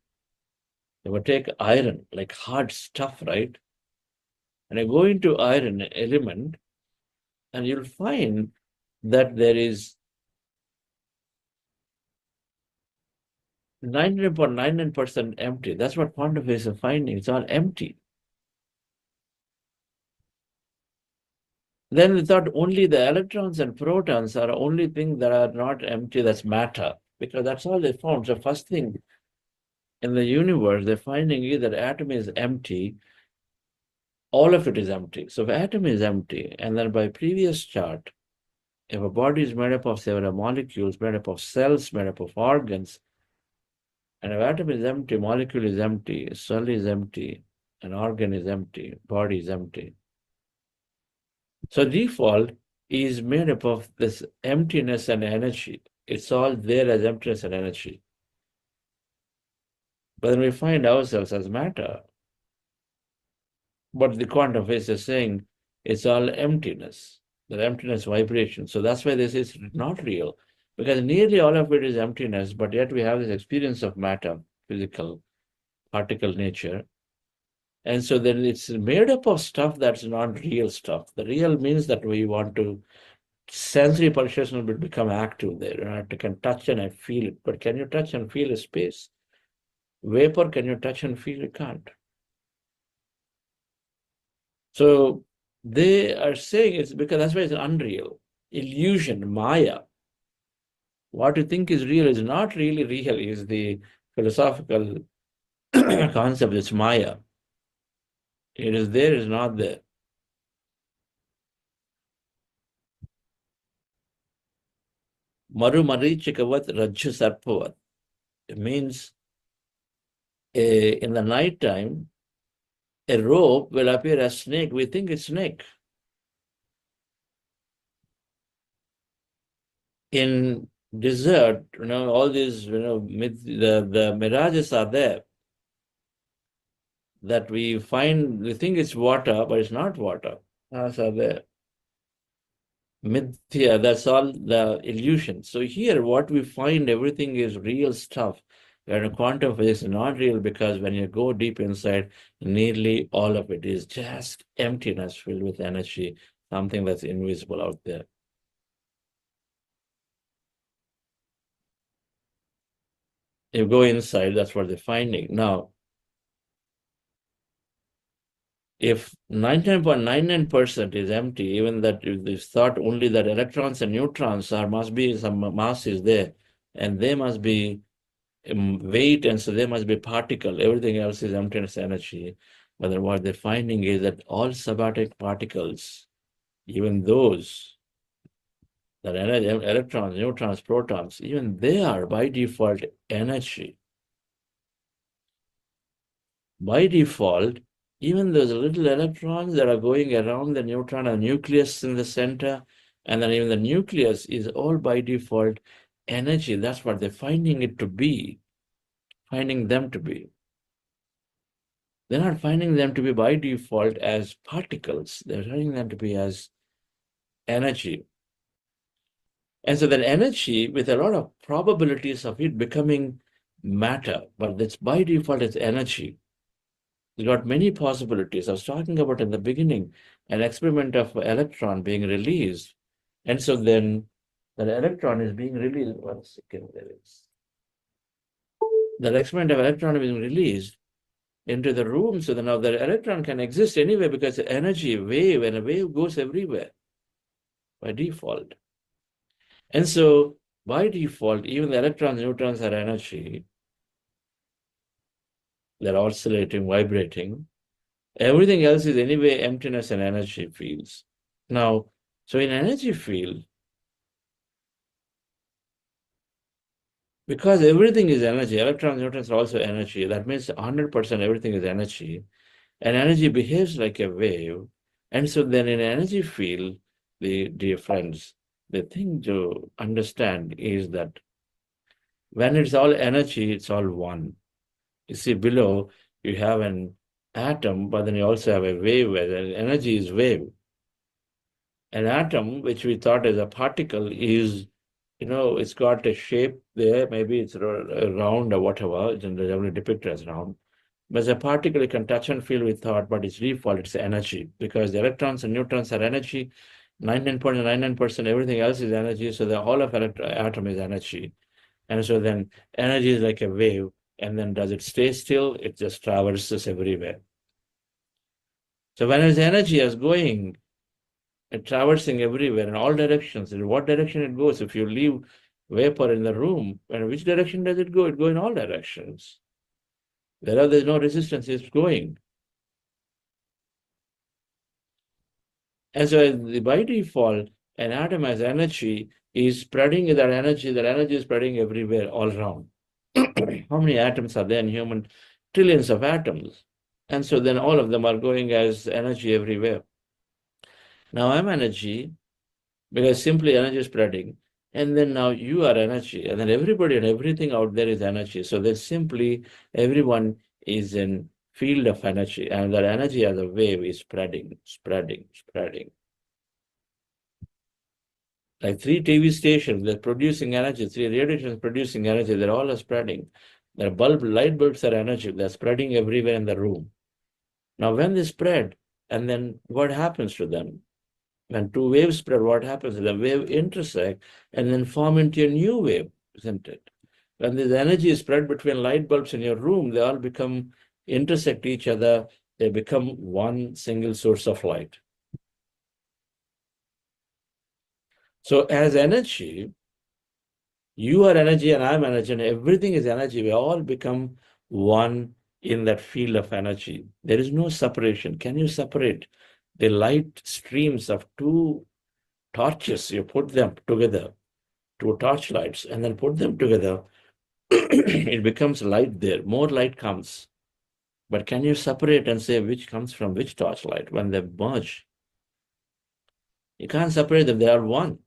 S2: They would take iron, like hard stuff, right? And I go into iron element, and you'll find that there is 99.99% empty. That's what quantum physics is finding. It's all empty. Then we thought only the electrons and protons are the only thing that are not empty, that's matter, because that's all they found. So first thing in the universe, they're finding is that atom is empty, all of it is empty. So if atom is empty, and then by previous chart, if a body is made up of several molecules, made up of cells, made up of organs, and if atom is empty, molecule is empty, cell is empty, an organ is empty, body is empty. So default is made up of this emptiness and energy. It's all there as emptiness and energy. But then we find ourselves as matter. But the quantum physics is saying it's all emptiness, the emptiness vibration. So that's why this is not real, because nearly all of it is emptiness, but yet we have this experience of matter, physical, particle nature. And so then it's made up of stuff that's not real stuff. The real means that we want to sensory perception will become active there. You can touch and I feel it, but can you touch and feel a space? Vapor, can you touch and feel? You can't. So they are saying it's because that's why it's unreal. Illusion, Maya. What you think is real is not really real, is the philosophical concept. It's Maya. It is there, it is not there. Maru Marichikavat Rajju Sarpavat. It means in the night time, a rope will appear as snake. We think it's snake. In desert, all these, the mirages are there. That we think it's water, but it's not water. As are there. Mithya, that's all the illusion. So here, what we find, everything is real stuff. And quantum physics is not real, because when you go deep inside, nearly all of it is just emptiness filled with energy, something that's invisible out there. You go inside, that's what they're finding. Now, if 99.99% is empty, even that if thought only that electrons and neutrons must be some mass is there, and they must be weight, and so there must be particle, everything else is emptiness energy. But then what they're finding is that all subatomic particles, even those that electrons, neutrons, protons, even they are by default energy. By default, even those little electrons that are going around the neutron, a nucleus in the center, and then even the nucleus is all by default energy. That's what they're finding it to be, finding them to be. They're not finding them to be by default as particles. They're finding them to be as energy. And so that energy, with a lot of probabilities of it becoming matter, but it's by default, it's energy. You got many possibilities. I was talking about in the beginning, an experiment of electron being released. And so then that electron is being released. 1 second, there is. That experiment of electron being released into the room. So then now the electron can exist anywhere, because the energy wave, and a wave goes everywhere by default. And so by default, even the electrons, neutrons are energy. They're oscillating, vibrating. Everything else is anyway emptiness and energy fields. Now, so in energy field, because everything is energy, electrons, neutrons are also energy. That means 100% everything is energy. And energy behaves like a wave. And so then in energy field, dear friends, the thing to understand is that when it's all energy, it's all one. You see, below, you have an atom, but then you also have a wave, where the energy is wave. An atom, which we thought as a particle, is, it's got a shape there. Maybe it's round or whatever. It's generally depicted as round. But as a particle, you can touch and feel with thought, but its default, it's energy, because the electrons and neutrons are energy. 99.99% everything else is energy. So the whole of atom is energy. And so then energy is like a wave. And then does it stay still? It just traverses everywhere. So when its energy is going, traversing everywhere in all directions. In what direction it goes? If you leave vapor in the room, and which direction does it go? It goes in all directions. Wherever there's no resistance, it's going. And so by default, an atom as energy is spreading that energy is spreading everywhere, all around. How many atoms are there in human? Trillions of atoms. And so then all of them are going as energy everywhere. Now I'm energy, because simply energy is spreading. And then now you are energy. And then everybody and everything out there is energy. So then simply everyone is in field of energy. And that energy as a wave is spreading, spreading, spreading. Like 3 TV stations, they're producing energy, 3 radio stations producing energy, they're all spreading. The light bulbs are energy, they're spreading everywhere in the room. Now, when they spread, and then what happens to them? When 2 waves spread, what happens? The wave intersect and then form into a new wave, isn't it? When this energy is spread between light bulbs in your room, they all intersect each other, they become one single source of light. So as energy, you are energy and I'm energy and everything is energy. We all become one in that field of energy. There is no separation. Can you separate the light streams of 2 torches? You put them together, 2 torchlights, and then put them together. It becomes light there. More light comes. But can you separate and say which comes from which torchlight when they merge? You can't separate them. They are one.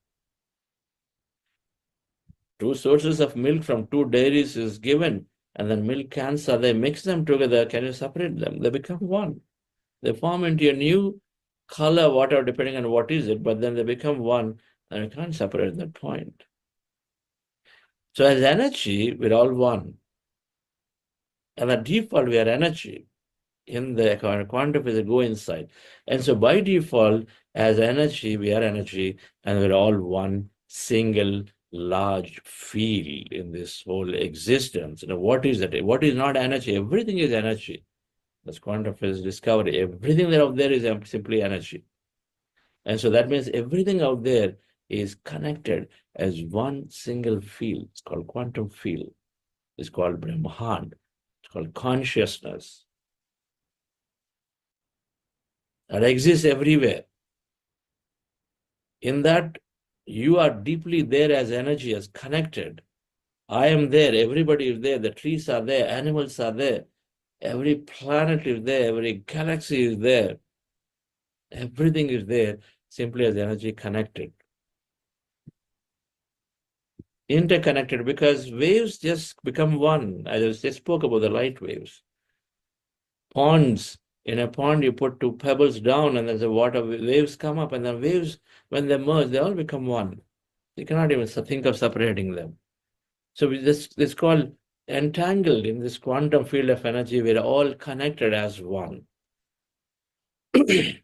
S2: 2 sources of milk from 2 dairies is given, and then milk cans are there. Mix them together. Can you separate them? They become one. They form into a new color, whatever, depending on what is it, but then they become one, and you can't separate that point. So as energy, we're all one. And at default, we are energy. In the quantum physics, go inside. And so by default, as energy, we are energy, and we're all one single large field in this whole existence. Now, what is that? What is not energy? Everything is energy. That's quantum physics discovery. Everything that out there is simply energy. And so that means everything out there is connected as one single field. It's called quantum field. It's called Brahman. It's called consciousness. That exists everywhere. In that, you are deeply there as energy, as connected. I am there, everybody is there, the trees are there, animals are there, every planet is there, every galaxy is there. Everything is there, simply as energy connected. Interconnected, because waves just become one. I just spoke about the light waves. Ponds. In a pond, you put 2 pebbles down and then the water waves come up, and the waves, when they merge, they all become one. You cannot even think of separating them. So this is called entangled in this quantum field of energy. We're all connected as one. And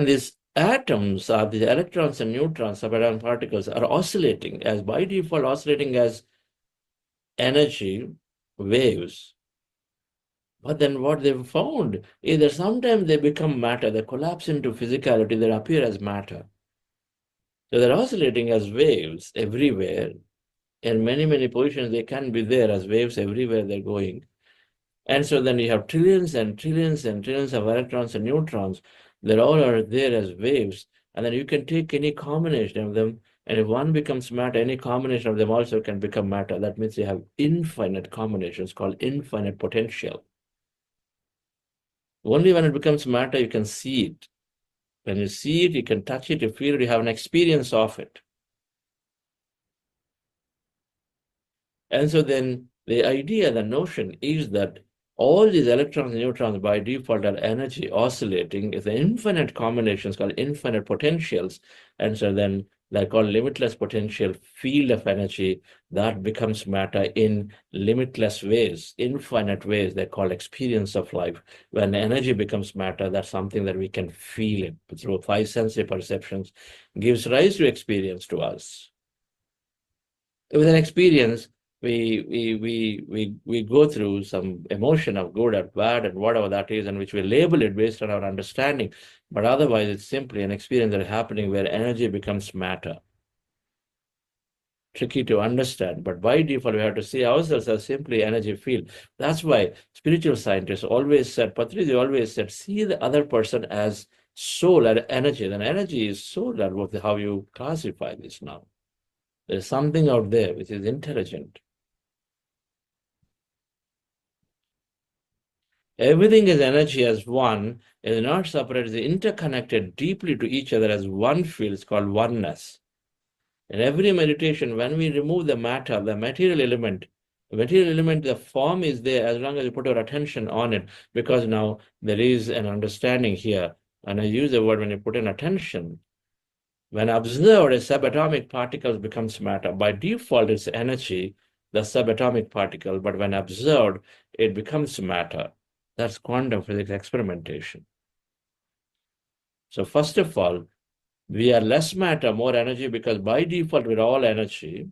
S2: these atoms are the electrons and neutrons, subatomic particles, are oscillating as by default, oscillating as energy waves. But then what they've found is that sometimes they become matter, they collapse into physicality, they appear as matter. So they're oscillating as waves everywhere. In many, many positions, they can be there as waves everywhere they're going. And so then you have trillions and trillions and trillions of electrons and neutrons. They all are there as waves. And then you can take any combination of them. And if one becomes matter, any combination of them also can become matter. That means you have infinite combinations called infinite potential. Only when it becomes matter, you can see it. When you see it, you can touch it, you feel it, you have an experience of it. And so then the idea, the notion is that all these electrons and neutrons by default are energy oscillating. It's an infinite combinations called infinite potentials. And so then they're called limitless potential field of energy that becomes matter in limitless ways, infinite ways. They're called experience of life. When energy becomes matter, that's something that we can feel it through 5 sensory perceptions, gives rise to experience to us. With an experience, we go through some emotion of good or bad and whatever that is, and which we label it based on our understanding. But otherwise, it's simply an experience that is happening where energy becomes matter. Tricky to understand, but by default, we have to see ourselves as simply energy field. That's why spiritual scientists always said, Patrizi always said, see the other person as soul and energy. Then energy is soul, and how you classify this now. There's something out there which is intelligent. Everything is energy as one, is not separate, is interconnected deeply to each other as one field. It's called oneness. In every meditation, when we remove the matter, the material element, the form is there as long as you put your attention on it, because now there is an understanding here. And I use the word when you put in attention. When observed, a subatomic particle becomes matter. By default, it's energy, the subatomic particle, but when observed, it becomes matter. That's quantum physics experimentation. So first of all, we are less matter, more energy, because by default, we're all energy.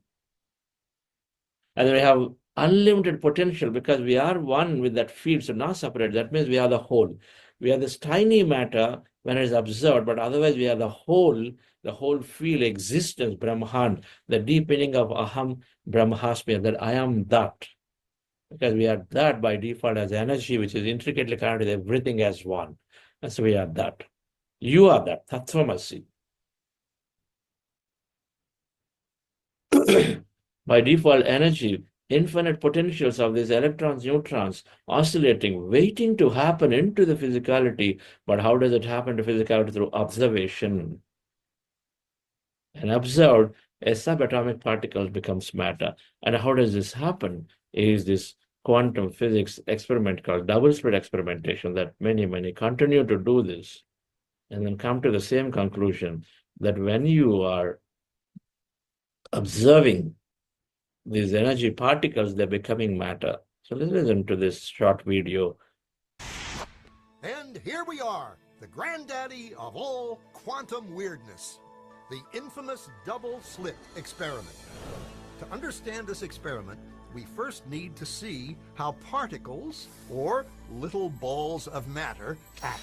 S2: And we have unlimited potential because we are one with that field, so not separate. That means we are the whole. We are this tiny matter when it is observed, but otherwise we are the whole field existence, Brahman, the deep meaning of Aham Brahmasmi, that I am that. Because we are that by default as energy, which is intricately connected with everything as one. And so we are that. You are that, Tattvamasi. By default energy, infinite potentials of these electrons, neutrons, oscillating, waiting to happen into the physicality. But how does it happen to physicality? Through observation. And observed, a subatomic particle becomes matter. And how does this happen? Is this quantum physics experiment called double slit experimentation that many continue to do this and then come to the same conclusion that when you are observing these energy particles, they're becoming matter. So let's listen to this short video.
S3: And here we are, the granddaddy of all quantum weirdness, the infamous double slit experiment. To understand this experiment, we first need to see how particles, or little balls of matter, act.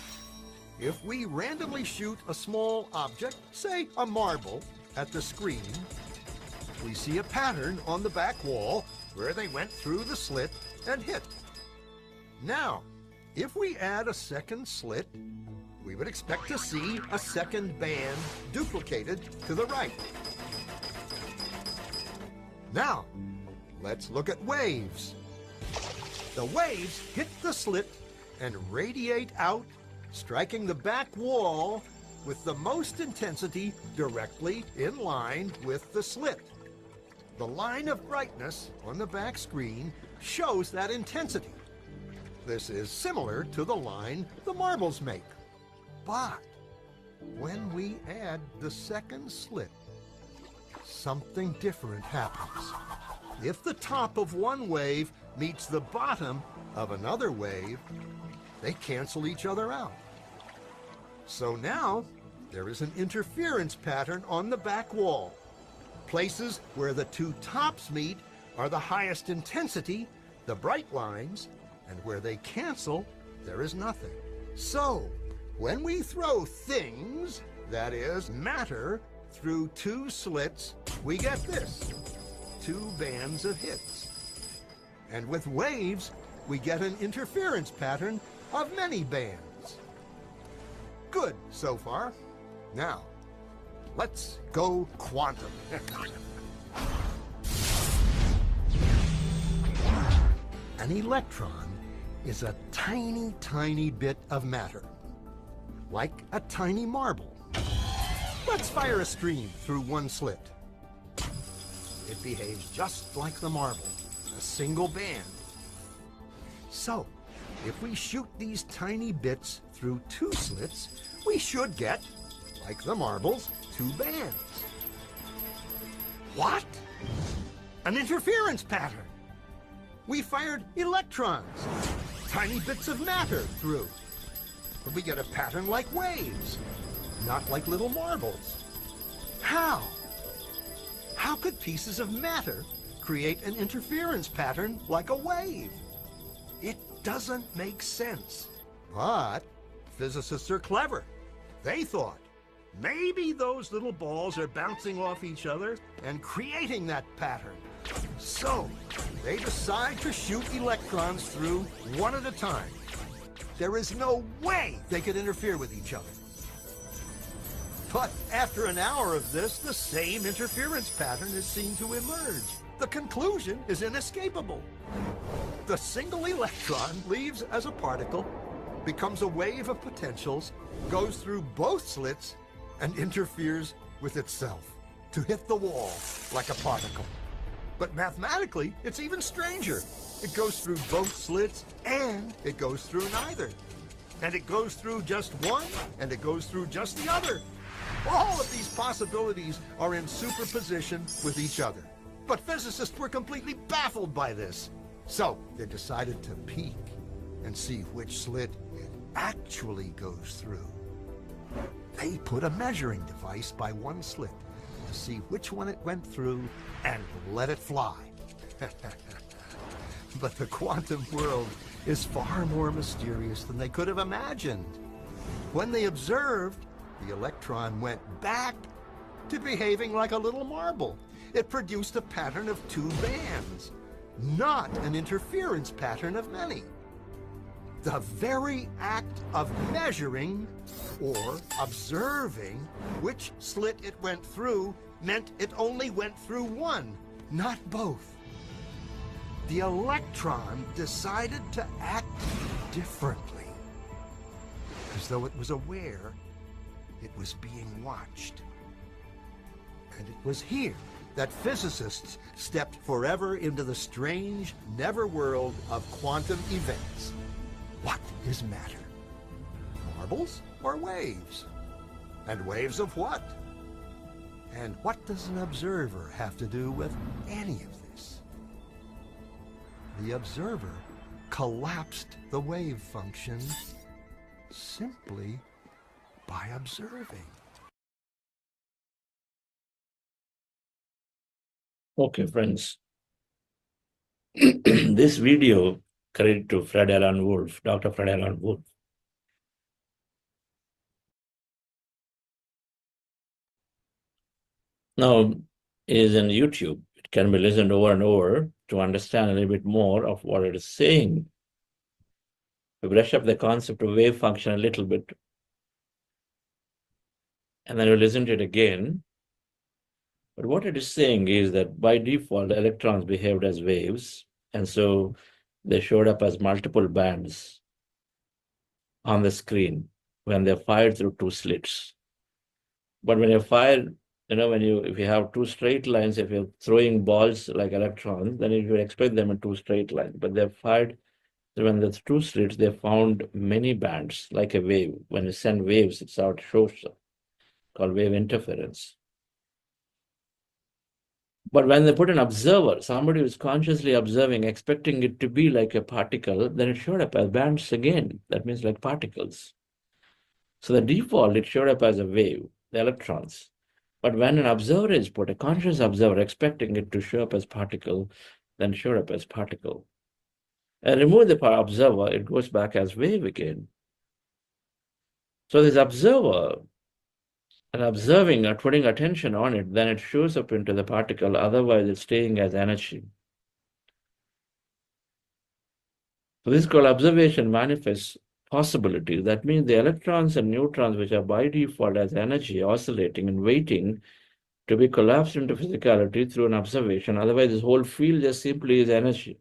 S3: If we randomly shoot a small object, say a marble, at the screen, we see a pattern on the back wall where they went through the slit and hit. Now, if we add a second slit, we would expect to see a second band duplicated to the right. Now, let's look at waves. The waves hit the slit and radiate out, striking the back wall with the most intensity directly in line with the slit. The line of brightness on the back screen shows that intensity. This is similar to the line the marbles make. But when we add the second slit, something different happens. If the top of one wave meets the bottom of another wave, they cancel each other out. So now there is an interference pattern on the back wall. Places where the two tops meet are the highest intensity, the bright lines, and where they cancel, there is nothing. So, when we throw things, that is, matter, through two slits, we get this, two bands of hits. And with waves, we get an interference pattern of many bands. Good so far. Now, let's go quantum. An electron is a tiny, tiny bit of matter, like a tiny marble. Let's fire a stream through one slit. It behaves just like the marble, a single band. So, if we shoot these tiny bits through two slits, we should get, like the marbles, two bands. What? An interference pattern. We fired electrons, tiny bits of matter through. But we get a pattern like waves, not like little marbles. How? How could pieces of matter create an interference pattern like a wave. It doesn't make sense. But physicists are clever. They thought, maybe those little balls are bouncing off each other and creating that pattern. So, they decide to shoot electrons through one at a time. There is no way they could interfere with each other. But after an hour of this, the same interference pattern is seen to emerge. The conclusion is inescapable. The single electron leaves as a particle, becomes a wave of potentials, goes through both slits, and interferes with itself to hit the wall like a particle. But mathematically, it's even stranger. It goes through both slits, and it goes through neither. And it goes through just one, and it goes through just the other. All of these possibilities are in superposition with each other. But physicists were completely baffled by this. So they decided to peek and see which slit it actually goes through. They put a measuring device by one slit to see which one it went through and let it fly. But the quantum world is far more mysterious than they could have imagined. When they observed, the electron went back to behaving like a little marble. It produced a pattern of two bands, not an interference pattern of many. The very act of measuring or observing which slit it went through meant it only went through one, not both. The electron decided to act differently, as though it was aware it was being watched. And it was here that physicists stepped forever into the strange, never-world of quantum events. What is matter? Marbles or waves? And waves of what? And what does an observer have to do with any of this? The observer collapsed the wave function simply by observing.
S2: Okay, friends. This video credit to Fred Alan Wolf, Dr. Fred Alan Wolf. Now, it is on YouTube. It can be listened over and over to understand a little bit more of what it is saying. We brush up the concept of wave function a little bit, and then you listen to it again. But what it is saying is that by default, electrons behaved as waves, and so they showed up as multiple bands on the screen when they're fired through two slits. But when you fire, if you have two straight lines, if you're throwing balls like electrons, then you would expect them in two straight lines. But they're fired, when there's two slits, they found many bands, like a wave. When you send waves, it's how it shows up, called wave interference. But when they put an observer, somebody who's consciously observing, expecting it to be like a particle, then it showed up as bands again. That means like particles. So the default, it showed up as a wave, the electrons. But when an observer is put, a conscious observer, expecting it to show up as particle, then showed up as particle. And remove the observer, it goes back as wave again. So this observer, and observing or putting attention on it, then it shows up into the particle, otherwise it's staying as energy. So this is called observation manifests possibilities. That means the electrons and neutrons, which are by default as energy, oscillating and waiting to be collapsed into physicality through an observation. Otherwise, this whole field just simply is energy.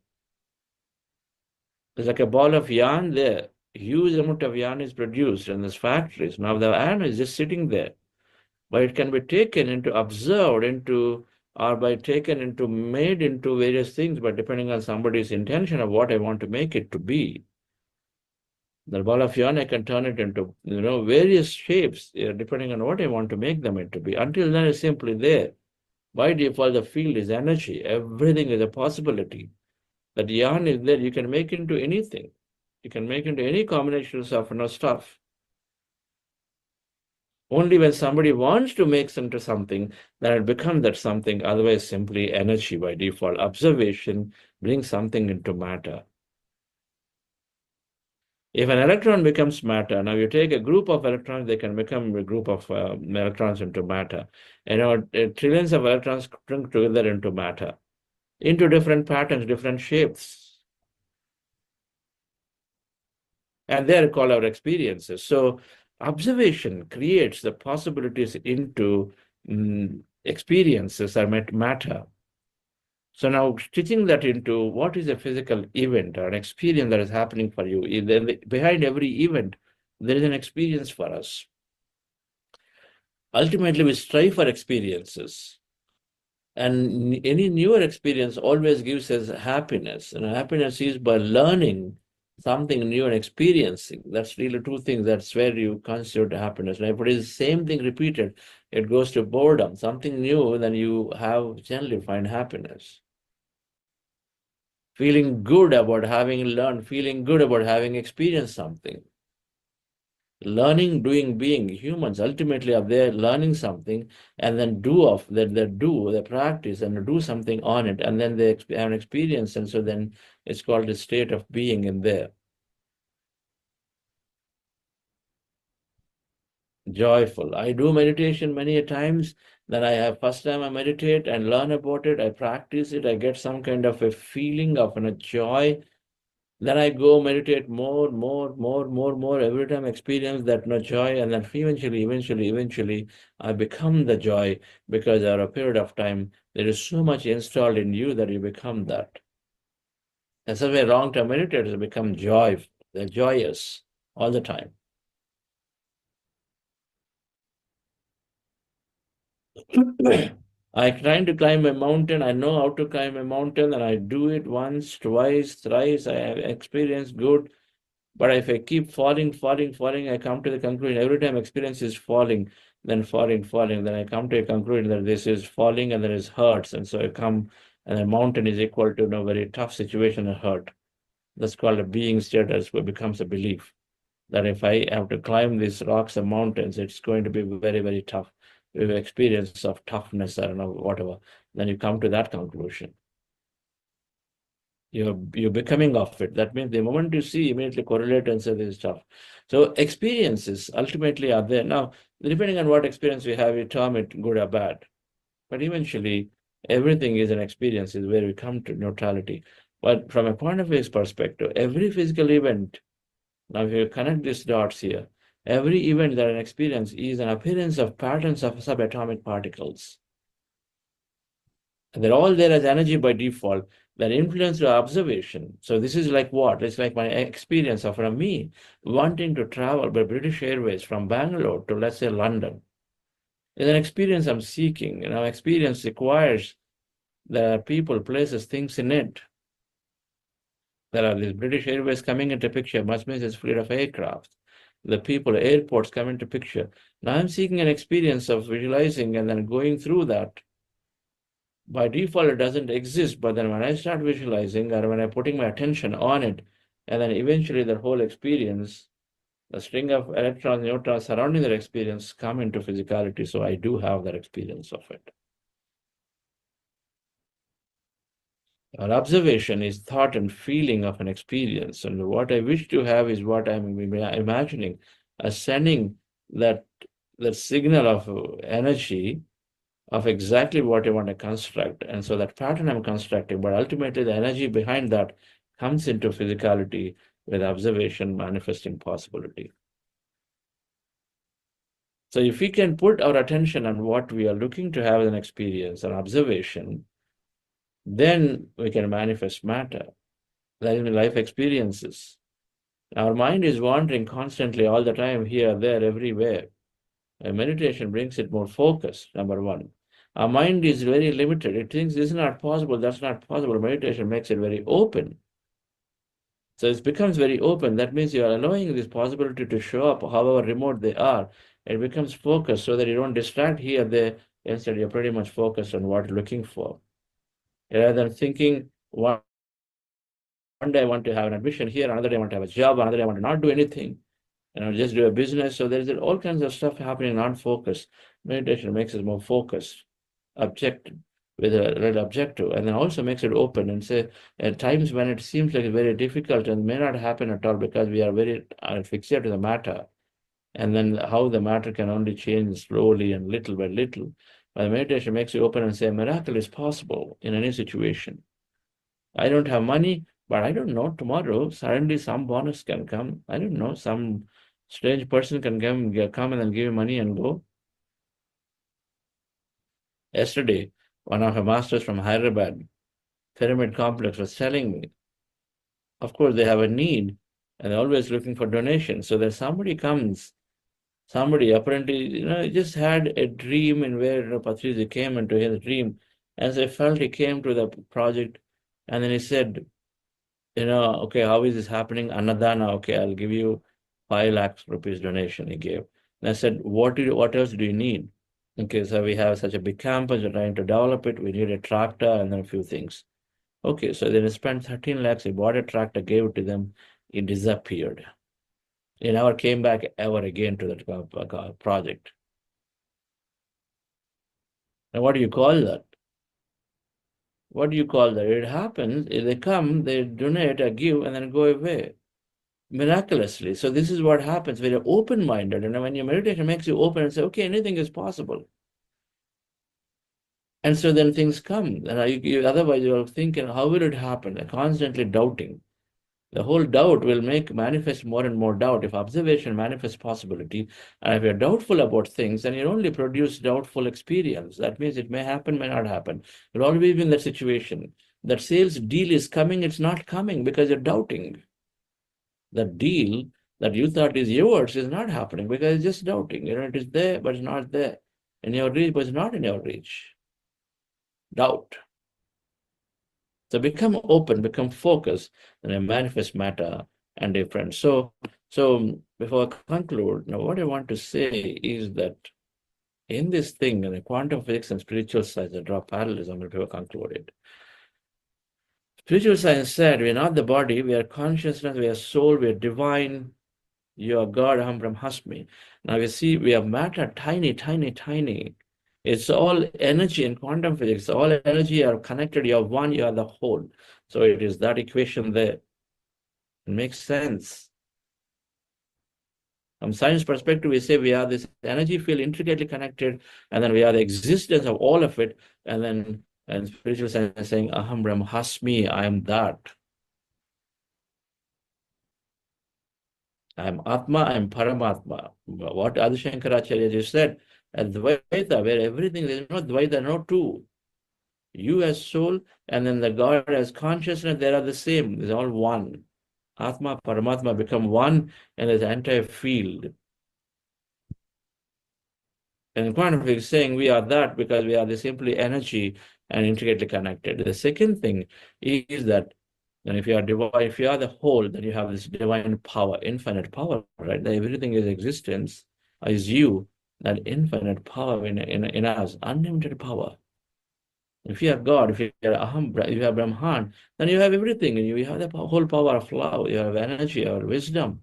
S2: There's like a ball of yarn there. Huge amount of yarn is produced in these factories. Now the yarn is just sitting there. But it can be taken into, observed into, or by taken into, made into various things, but depending on somebody's intention of what I want to make it to be. The ball of yarn, I can turn it into, various shapes, depending on what I want to make them into be. Until then, it's simply there. By default, the field is energy. Everything is a possibility. That yarn is there. You can make into anything. You can make into any combinations of stuff. Only when somebody wants to make into something, then it becomes that something, otherwise simply energy by default. Observation brings something into matter. If an electron becomes matter, now you take a group of electrons, they can become a group of electrons into matter. Trillions of electrons string together into matter, into different patterns, different shapes. And they're called our experiences. So observation creates the possibilities into experiences or matter. So now stitching that into what is a physical event or an experience that is happening for you, behind every event, there is an experience for us. Ultimately, we strive for experiences. And any newer experience always gives us happiness. And happiness is by learning something new and experiencing. That's really two things. That's where you constitute happiness. And if it is the same thing repeated, it goes to boredom. Something new, then you have generally find happiness. Feeling good about having learned, feeling good about having experienced something. Learning, doing, being. Humans ultimately are there learning something and then they practice and do something on it, and then they have an experience, and so then it's called a state of being in there. Joyful. I do meditation many a times. Then I have first time I meditate and learn about it. I practice it. I get some kind of a feeling of a joy. Then I go meditate more. Every time I experience that no joy, and then eventually, I become the joy, because over a period of time, there is so much installed in you that you become that. And so way long-term meditators become joyful. They're joyous all the time. I trying to climb a mountain. I know how to climb a mountain, and I do it once, twice, thrice. I have experienced good. But if I keep falling, I come to the conclusion every time experience is falling, then then I come to a conclusion that this is falling and then it hurts. And so I come, and the mountain is equal to a very tough situation and hurt. That's called a being status, where becomes a belief that if I have to climb these rocks and mountains, it's going to be very tough. With experience of toughness, I don't know, whatever. Then you come to that conclusion. You're becoming of it. That means the moment you see, immediately correlate and say this is tough. So experiences ultimately are there. Now, depending on what experience we have, we term it good or bad. But eventually, everything is an experience, is where we come to neutrality. But from a point of view perspective, every physical event, now if you connect these dots here, every event that an experience is an appearance of patterns of subatomic particles. And they're all there as energy by default. That influence your observation. So this is like what? It's like my experience of me wanting to travel by British Airways from Bangalore to, let's say, London. It's an experience I'm seeking. Experience requires there are people, places, things in it. There are these British Airways coming into picture, must mean it's fleet of aircraft. The people, airports come into picture. Now I'm seeking an experience of visualizing and then going through that. By default, it doesn't exist, but then when I start visualizing, or when I'm putting my attention on it, and then eventually the whole experience, the string of electrons, neutrons surrounding that experience come into physicality. So I do have that experience of it. Our observation is thought and feeling of an experience. And what I wish to have is what I'm imagining, as sending that signal of energy of exactly what I want to construct. And so that pattern I'm constructing, but ultimately the energy behind that comes into physicality with observation manifesting possibility. So if we can put our attention on what we are looking to have as an experience, an observation, then we can manifest matter. That is life experiences. Our mind is wandering constantly all the time, here, there, everywhere. And meditation brings it more focused, number one. Our mind is very limited. It thinks this is not possible, that's not possible. Meditation makes it very open. So it becomes very open. That means you are allowing this possibility to show up, however remote they are. It becomes focused so that you don't distract here, there. Instead, you're pretty much focused on what you're looking for. Rather than thinking, one day I want to have an admission here, another day I want to have a job, another day I want to not do anything. just do a business. So there's all kinds of stuff happening, non-focused. Meditation makes us more focused, objective, with a red objective, and then also makes it open and say at times when it seems like it's very difficult and may not happen at all because we are very fixated to the matter, and then how the matter can only change slowly and little by little. But meditation makes you open and say a miracle is possible in any situation. I don't have money, but I don't know, tomorrow suddenly some bonus can come. I don't know, some strange person can come and then give you money and go. Yesterday, one of our masters from Hyderabad, Pyramid Complex, was telling me, of course, they have a need and they're always looking for donations. So then somebody comes, somebody apparently, just had a dream in where Patrizi came into his dream. As I felt he came to the project and then he said, okay, how is this happening? Annadana, okay, I'll give you 5 lakhs rupees donation, he gave. And I said, what else do you need? Okay, so we have such a big campus, we're trying to develop it, we need a tractor and then a few things. Okay, so then he spent 13 lakhs, he bought a tractor, gave it to them, it disappeared. He never came back ever again to that project. And what do you call that? What do you call that? It happens, they come, they donate, give, and then go away. Miraculously. So this is what happens when you're open-minded, and when your meditation makes you open and say, okay, anything is possible. And so then things come. And otherwise you're thinking, how will it happen? You're constantly doubting. The whole doubt will manifest more and more doubt. If observation manifests possibility, and if you're doubtful about things, then you only produce doubtful experience. That means it may happen, may not happen. You'll always be in that situation. That sales deal is coming, it's not coming because you're doubting. The deal that you thought is yours is not happening because it's just doubting. It is there, but it's not there. In your reach, but it's not in your reach. Doubt. So become open, become focused, and then manifest matter and difference. So before I conclude, now what I want to say is that in this thing, in the quantum physics and spiritual science, I draw parallelism before I conclude it. Spiritual science said we are not the body, we are consciousness, we are soul, we are divine, you are God, Aham Brahmasmi. Now we see we have matter, tiny, tiny, tiny. It's all energy in quantum physics. All energy are connected. You are one, you are the whole. So it is that equation there. It makes sense. From science perspective, we say we are this energy field intricately connected, and then we are the existence of all of it. And spiritual science is saying, Aham Brahmasmi, I am that. I am Atma, I am Paramatma. What Adi Shankaracharya just said, Advaita, where everything, there is no Dvaita, no two. You as soul, and then the God as consciousness, they are the same. It's all one. Atma, Paramatma become one, and there's an entire field. And quantum physics is saying we are that because we are the simply energy and intricately connected. The second thing is that, and if you are divine, if you are the whole, then you have this divine power, infinite power, right? That everything is existence, is you, that infinite power in us, unlimited power. If you are God, if you are Aham, if you are Brahman, then you have everything. You have the whole power of love, you have energy, you have wisdom.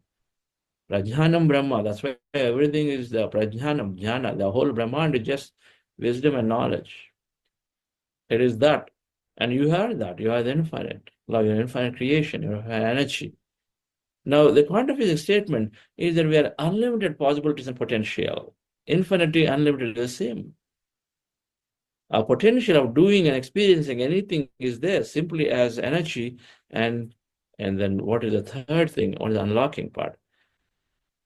S2: Prajnanam Brahma, that's why everything is the Prajnanam, Jnana, the whole Brahman is just wisdom and knowledge. It is that. And you have that, you are the infinite love, your infinite creation, your energy. Now, the quantum physics statement is that we are unlimited possibilities and potential. Infinity, unlimited is the same. Our potential of doing and experiencing anything is there simply as energy. And then what is the third thing, or the unlocking part?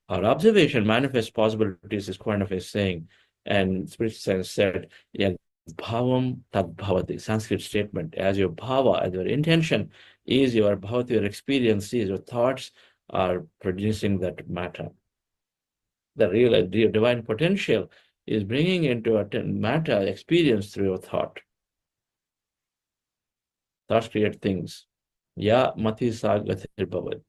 S2: Our observation manifests possibilities, is quantum physics saying. And spiritual science said, yeah, bhavam tad bhavati, Sanskrit statement, as your bhava, as your intention is your bhavati, your experience is, your thoughts are producing that matter. The real divine potential is bringing into a matter experience through your thought. Thoughts create things. Ya mati sagathir bhavad.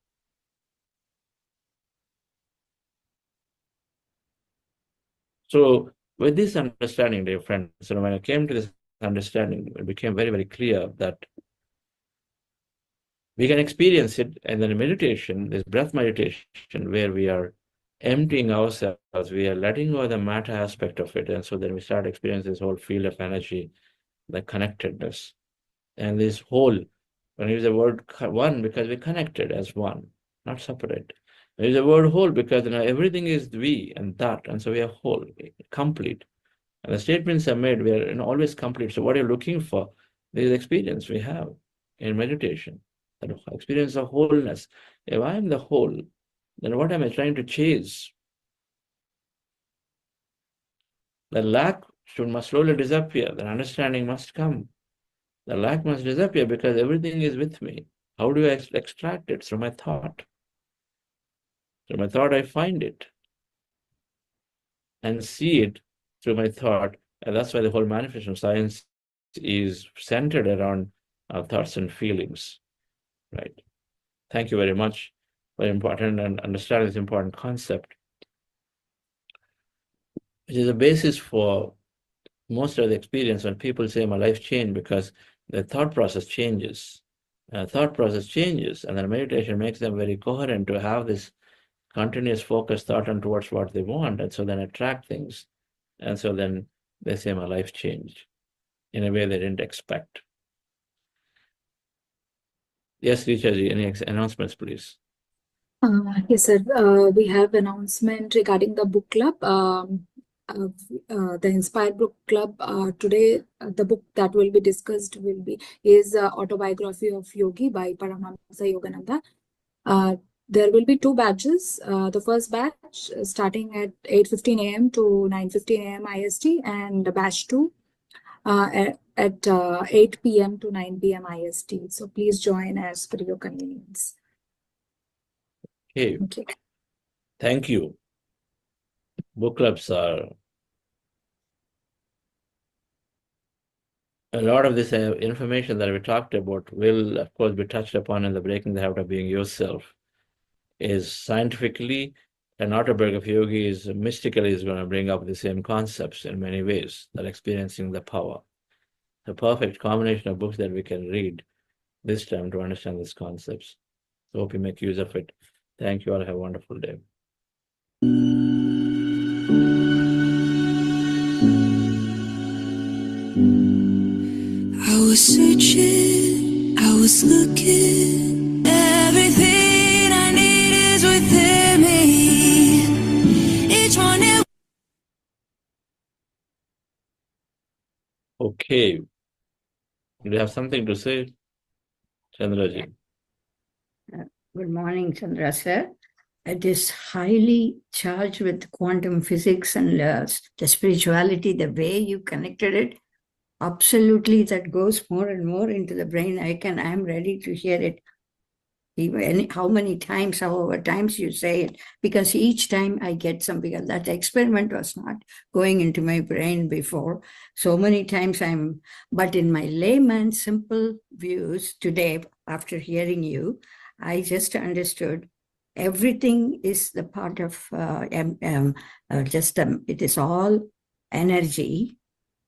S2: So with this understanding, dear friends, when I came to this understanding, it became very, very clear that we can experience it, and then meditation, this breath meditation, where we are emptying ourselves, we are letting go of the matter aspect of it. And so then we start experiencing this whole field of energy, the connectedness. And this whole, when we use the word one, because we're connected as one, not separate. We use the word whole because everything is we and that, and so we are whole, complete. And the statements are made, we are always complete. So what you're looking for, this experience we have in meditation, that experience of wholeness. If I am the whole, then what am I trying to chase? The lack must slowly disappear. The understanding must come. The lack must disappear because everything is with me. How do I extract it? Through my thought. Through my thought, I find it and see it through my thought. And that's why the whole manifestation science is centered around our thoughts and feelings, right? Thank you very much. Very important, and understanding this important concept, which is the basis for most of the experience when people say my life changed, because the thought process changes. Thought process changes, and then meditation makes them very coherent to have this continuous focus thought on towards what they want, and so then attract things. And so then they say my life changed in a way they didn't expect. Yes, Richa, any announcements, please?
S1: Yes, sir. We have announcement regarding the book club. The Inspired Book Club. Today, the book that will be discussed is Autobiography of Yogi by Paramahansa Yogananda. There will be 2 batches. The first batch starting at 8:15 a.m. to 9:15 a.m. IST, and batch 2 at 8 p.m. to 9 p.m. IST. So please join as per your convenience.
S2: Okay.
S1: Okay.
S2: Thank you. Book clubs are a lot of this information that we talked about will, of course, be touched upon in the Breaking the Habit of Being Yourself. Is scientifically, an autobiography of yogi is mystically is going to bring up the same concepts in many ways, that experiencing the power. The perfect combination of books that we can read this time to understand these concepts. So hope you make use of it. Thank you all. Have a wonderful day.
S4: I was searching, I was looking, everything I need is within me. Each one.
S2: Okay. Do you have something to say, Chandraji?
S5: Good morning, Chandra sir. It is highly charged with quantum physics and the spirituality, the way you connected it. Absolutely, that goes more and more into the brain. I'm ready to hear it. Even however times you say it, because each time I get something. That experiment was not going into my brain before. So many times but in my layman's simple views today, after hearing you, I just understood everything is the part of it is all energy.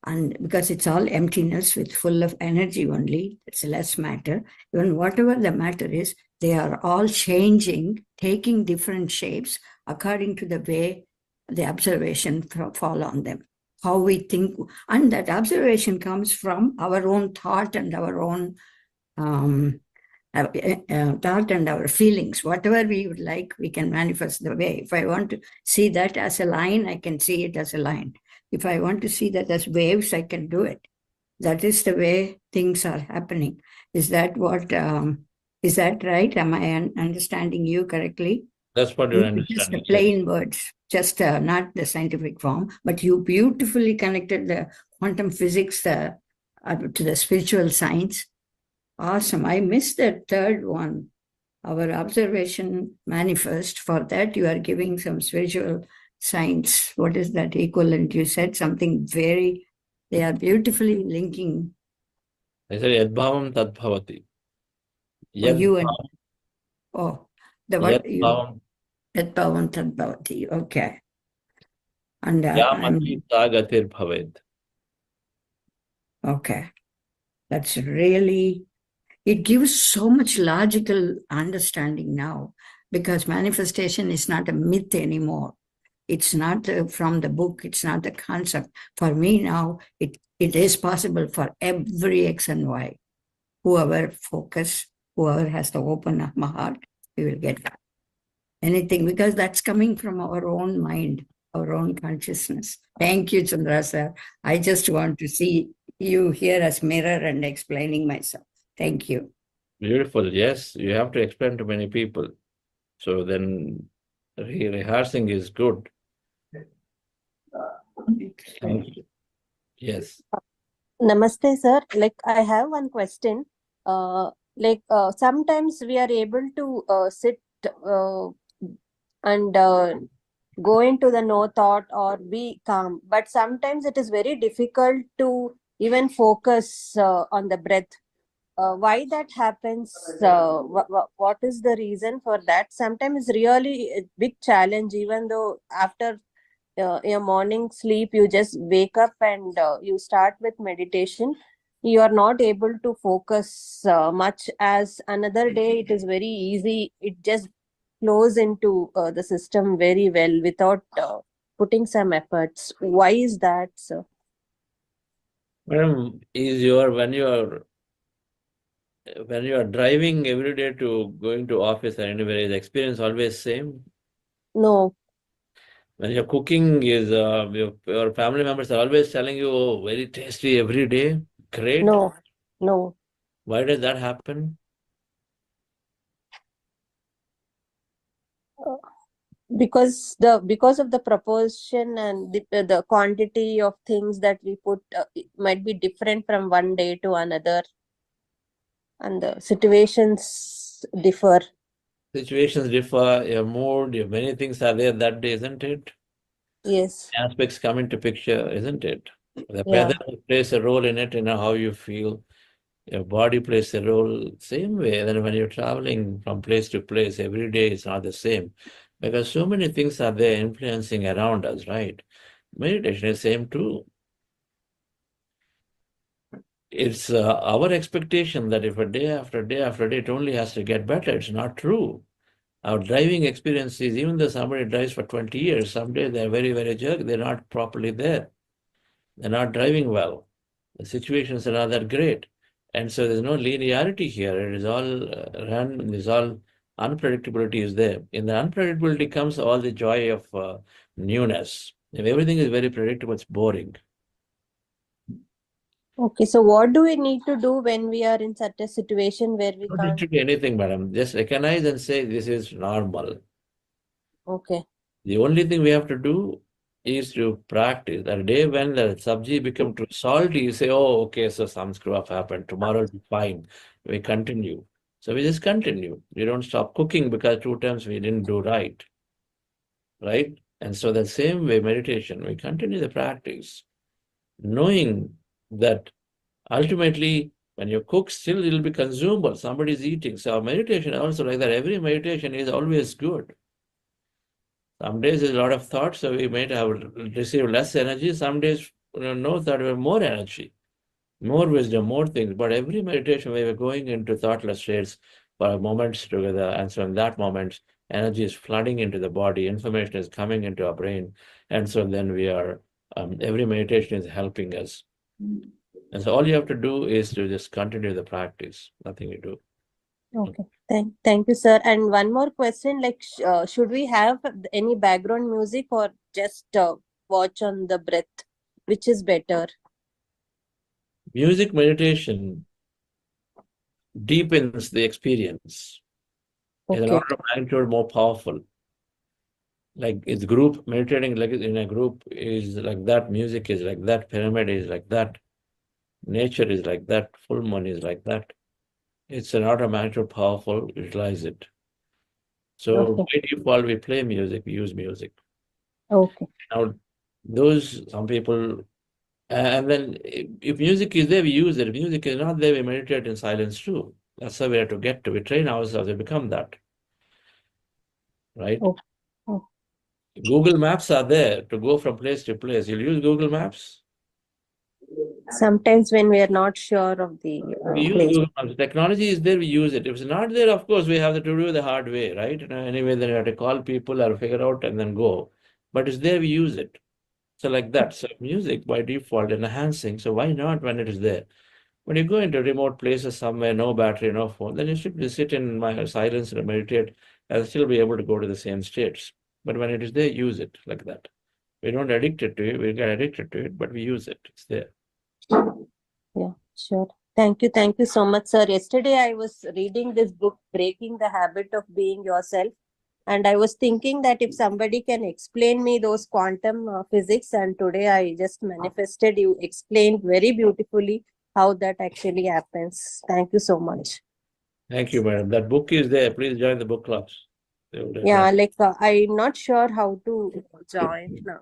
S5: And because it's all emptiness with full of energy only, it's less matter. Even whatever the matter is, they are all changing, taking different shapes according to the way the observation fall on them. How we think, and that observation comes from our own thought and our own thought and our feelings. Whatever we would like, we can manifest the way. If I want to see that as a line, I can see it as a line. If I want to see that as waves, I can do it. That is the way things are happening. Is that right? Am I understanding you correctly?
S2: That's what you're understanding.
S5: Just the plain words, just not the scientific form, but you beautifully connected the quantum physics to the spiritual science. Awesome. I missed the third one. Our observation manifest. For that, you are giving some spiritual science. What is that equivalent? You said something they are beautifully linking.
S2: I said, Yadbhavam Tadbhavati.
S5: Yadbhavam Tadbhavati. Okay. And
S2: Yamati Tagatir Bhaved.
S5: Okay. That's really, it gives so much logical understanding now. because manifestation is not a myth anymore. It's not from the book, it's not the concept. For me now, it is possible for every X and Y. Whoever focus, whoever has the open of my heart, we will get anything, because that's coming from our own mind, our own consciousness. Thank you, Chandra sir. I just want to see you here as mirror and explaining myself. Thank you.
S2: Beautiful. Yes, you have to explain to many people. So then rehearsing is good. Thank you. Yes.
S6: Namaste, sir. Like, I have one question. Sometimes we are able to sit and go into the no thought or be calm, but sometimes it is very difficult to even focus on the breath. Why that happens? What is the reason for that? Sometimes it's really a big challenge, even though after your morning sleep you just wake up and you start with meditation, you are not able to focus much. As another day it is very easy, it just flows into the system very well without putting some efforts. Why is that, sir?
S2: Madam, when you are driving every day to going to office or anywhere, is the experience always same?
S6: No.
S2: When you're cooking, is your family members are always telling you, oh, very tasty every day? Great.
S6: No.
S2: Why does that happen?
S6: Because of the proportion and the quantity of things that we put, it might be different from one day to another, and the situations differ.
S2: Situations differ, your mood, your many things are there that day, isn't it?
S6: Yes.
S2: Aspects come into picture, isn't it? The
S6: Yeah.
S2: weather plays a role in it, how you feel. Your body plays a role. Same way, then when you're traveling from place to place, every day is not the same. Because so many things are there influencing around us, right? Meditation is same too. It's our expectation that if a day after day after day, it only has to get better. It's not true. Our driving experiences, even though somebody drives for 20 years, someday they're very, very jerk. They're not properly there. They're not driving well. The situations are not that great. And so there's no linearity here. It is all random. There's all unpredictability is there. In the unpredictability comes all the joy of newness. If everything is very predictable, it's boring.
S6: Okay, so what do we need to do when we are in such a situation where we
S2: Don't
S6: can't?
S2: need to do anything, madam. Just recognize and say this is normal.
S6: Okay.
S2: The only thing we have to do is to practice. That day when the sabji become too salty, you say, oh, okay, so some screw up happened. Tomorrow will be fine. We continue. So we just continue. We don't stop cooking because 2 times we didn't do right. Right? And so the same way, meditation, we continue the practice, knowing that ultimately when you cook, still it will be consumable. Somebody is eating. So our meditation also like that. Every meditation is always good. Some days there's a lot of thought, so we might have received less energy. Some days, no thought, we have more energy, more wisdom, more things. But every meditation, we were going into thoughtless states for moments together. And so in that moment, energy is flooding into the body, information is coming into our brain. And so then we are, every meditation is helping us. And so all you have to do is to just continue the practice, nothing you do.
S6: Okay. Thank you, sir. And one more question, like, should we have any background music or just watch on the breath? Which is better?
S2: Music meditation deepens the experience. It's an
S6: Okay.
S2: order of magnitude more powerful. Like it's group meditating, like in a group is like that, music is like that, pyramid is like that, nature is like that, full moon is like that. It's an order of magnitude powerful, utilize it. So by default, we play music, we use music.
S6: Okay.
S2: Now, some people, and then if music is there, we use it. If music is not there, we meditate in silence too. That's how we have to get to. We train ourselves to become that. Right?
S6: Oh.
S2: Google Maps are there to go from place to place. You'll use Google Maps?
S6: Sometimes when we are not sure of the
S2: We use
S6: place.
S2: Google Maps. The technology is there, we use it. If it's not there, of course, we have to do the hard way, right? Anyway, then you have to call people or figure out and then go. But it's there, we use it. So like that. So music by default enhancing. So why not when it is there? When you go into remote places somewhere, no battery, no phone, then you should sit in my silence and meditate and still be able to go to the same states. But when it is there, use it like that. We don't addict it to it, we get addicted to it, but we use it. It's there.
S6: Yeah, sure. Thank you so much, sir. Yesterday I was reading this book, Breaking the Habit of Being Yourself, and I was thinking that if somebody can explain me those quantum physics, and today I just manifested, you explained very beautifully how that actually happens. Thank you so much.
S2: Thank you, madam. That book is there. Please join the book clubs.
S6: Yeah, like I'm not sure how to join now.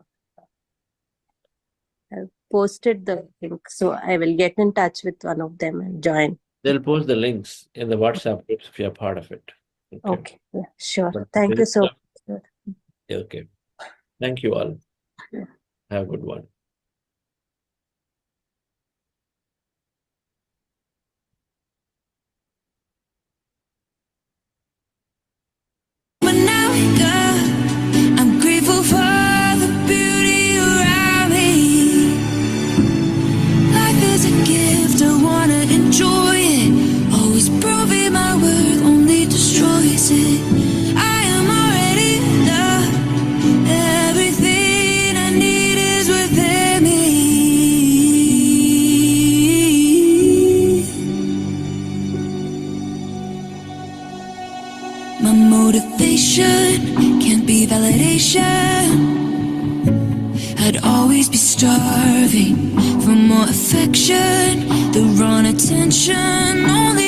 S6: I've posted the link, so I will get in touch with one of them and join.
S2: They'll post the links in the WhatsApp groups if you're part of it.
S6: Okay, yeah, sure.
S2: But
S6: Thank you so much. sir.
S2: Okay. Thank you all.
S6: Yeah.
S2: Have a good one.
S4: But now, God, I'm grateful for the beauty around me. Life is a gift, I wanna enjoy it. Always proving my worth only destroys it. I am already loved. Everything I need is within me. My motivation can't be validation. I'd always be starving for more affection. The wrong attention only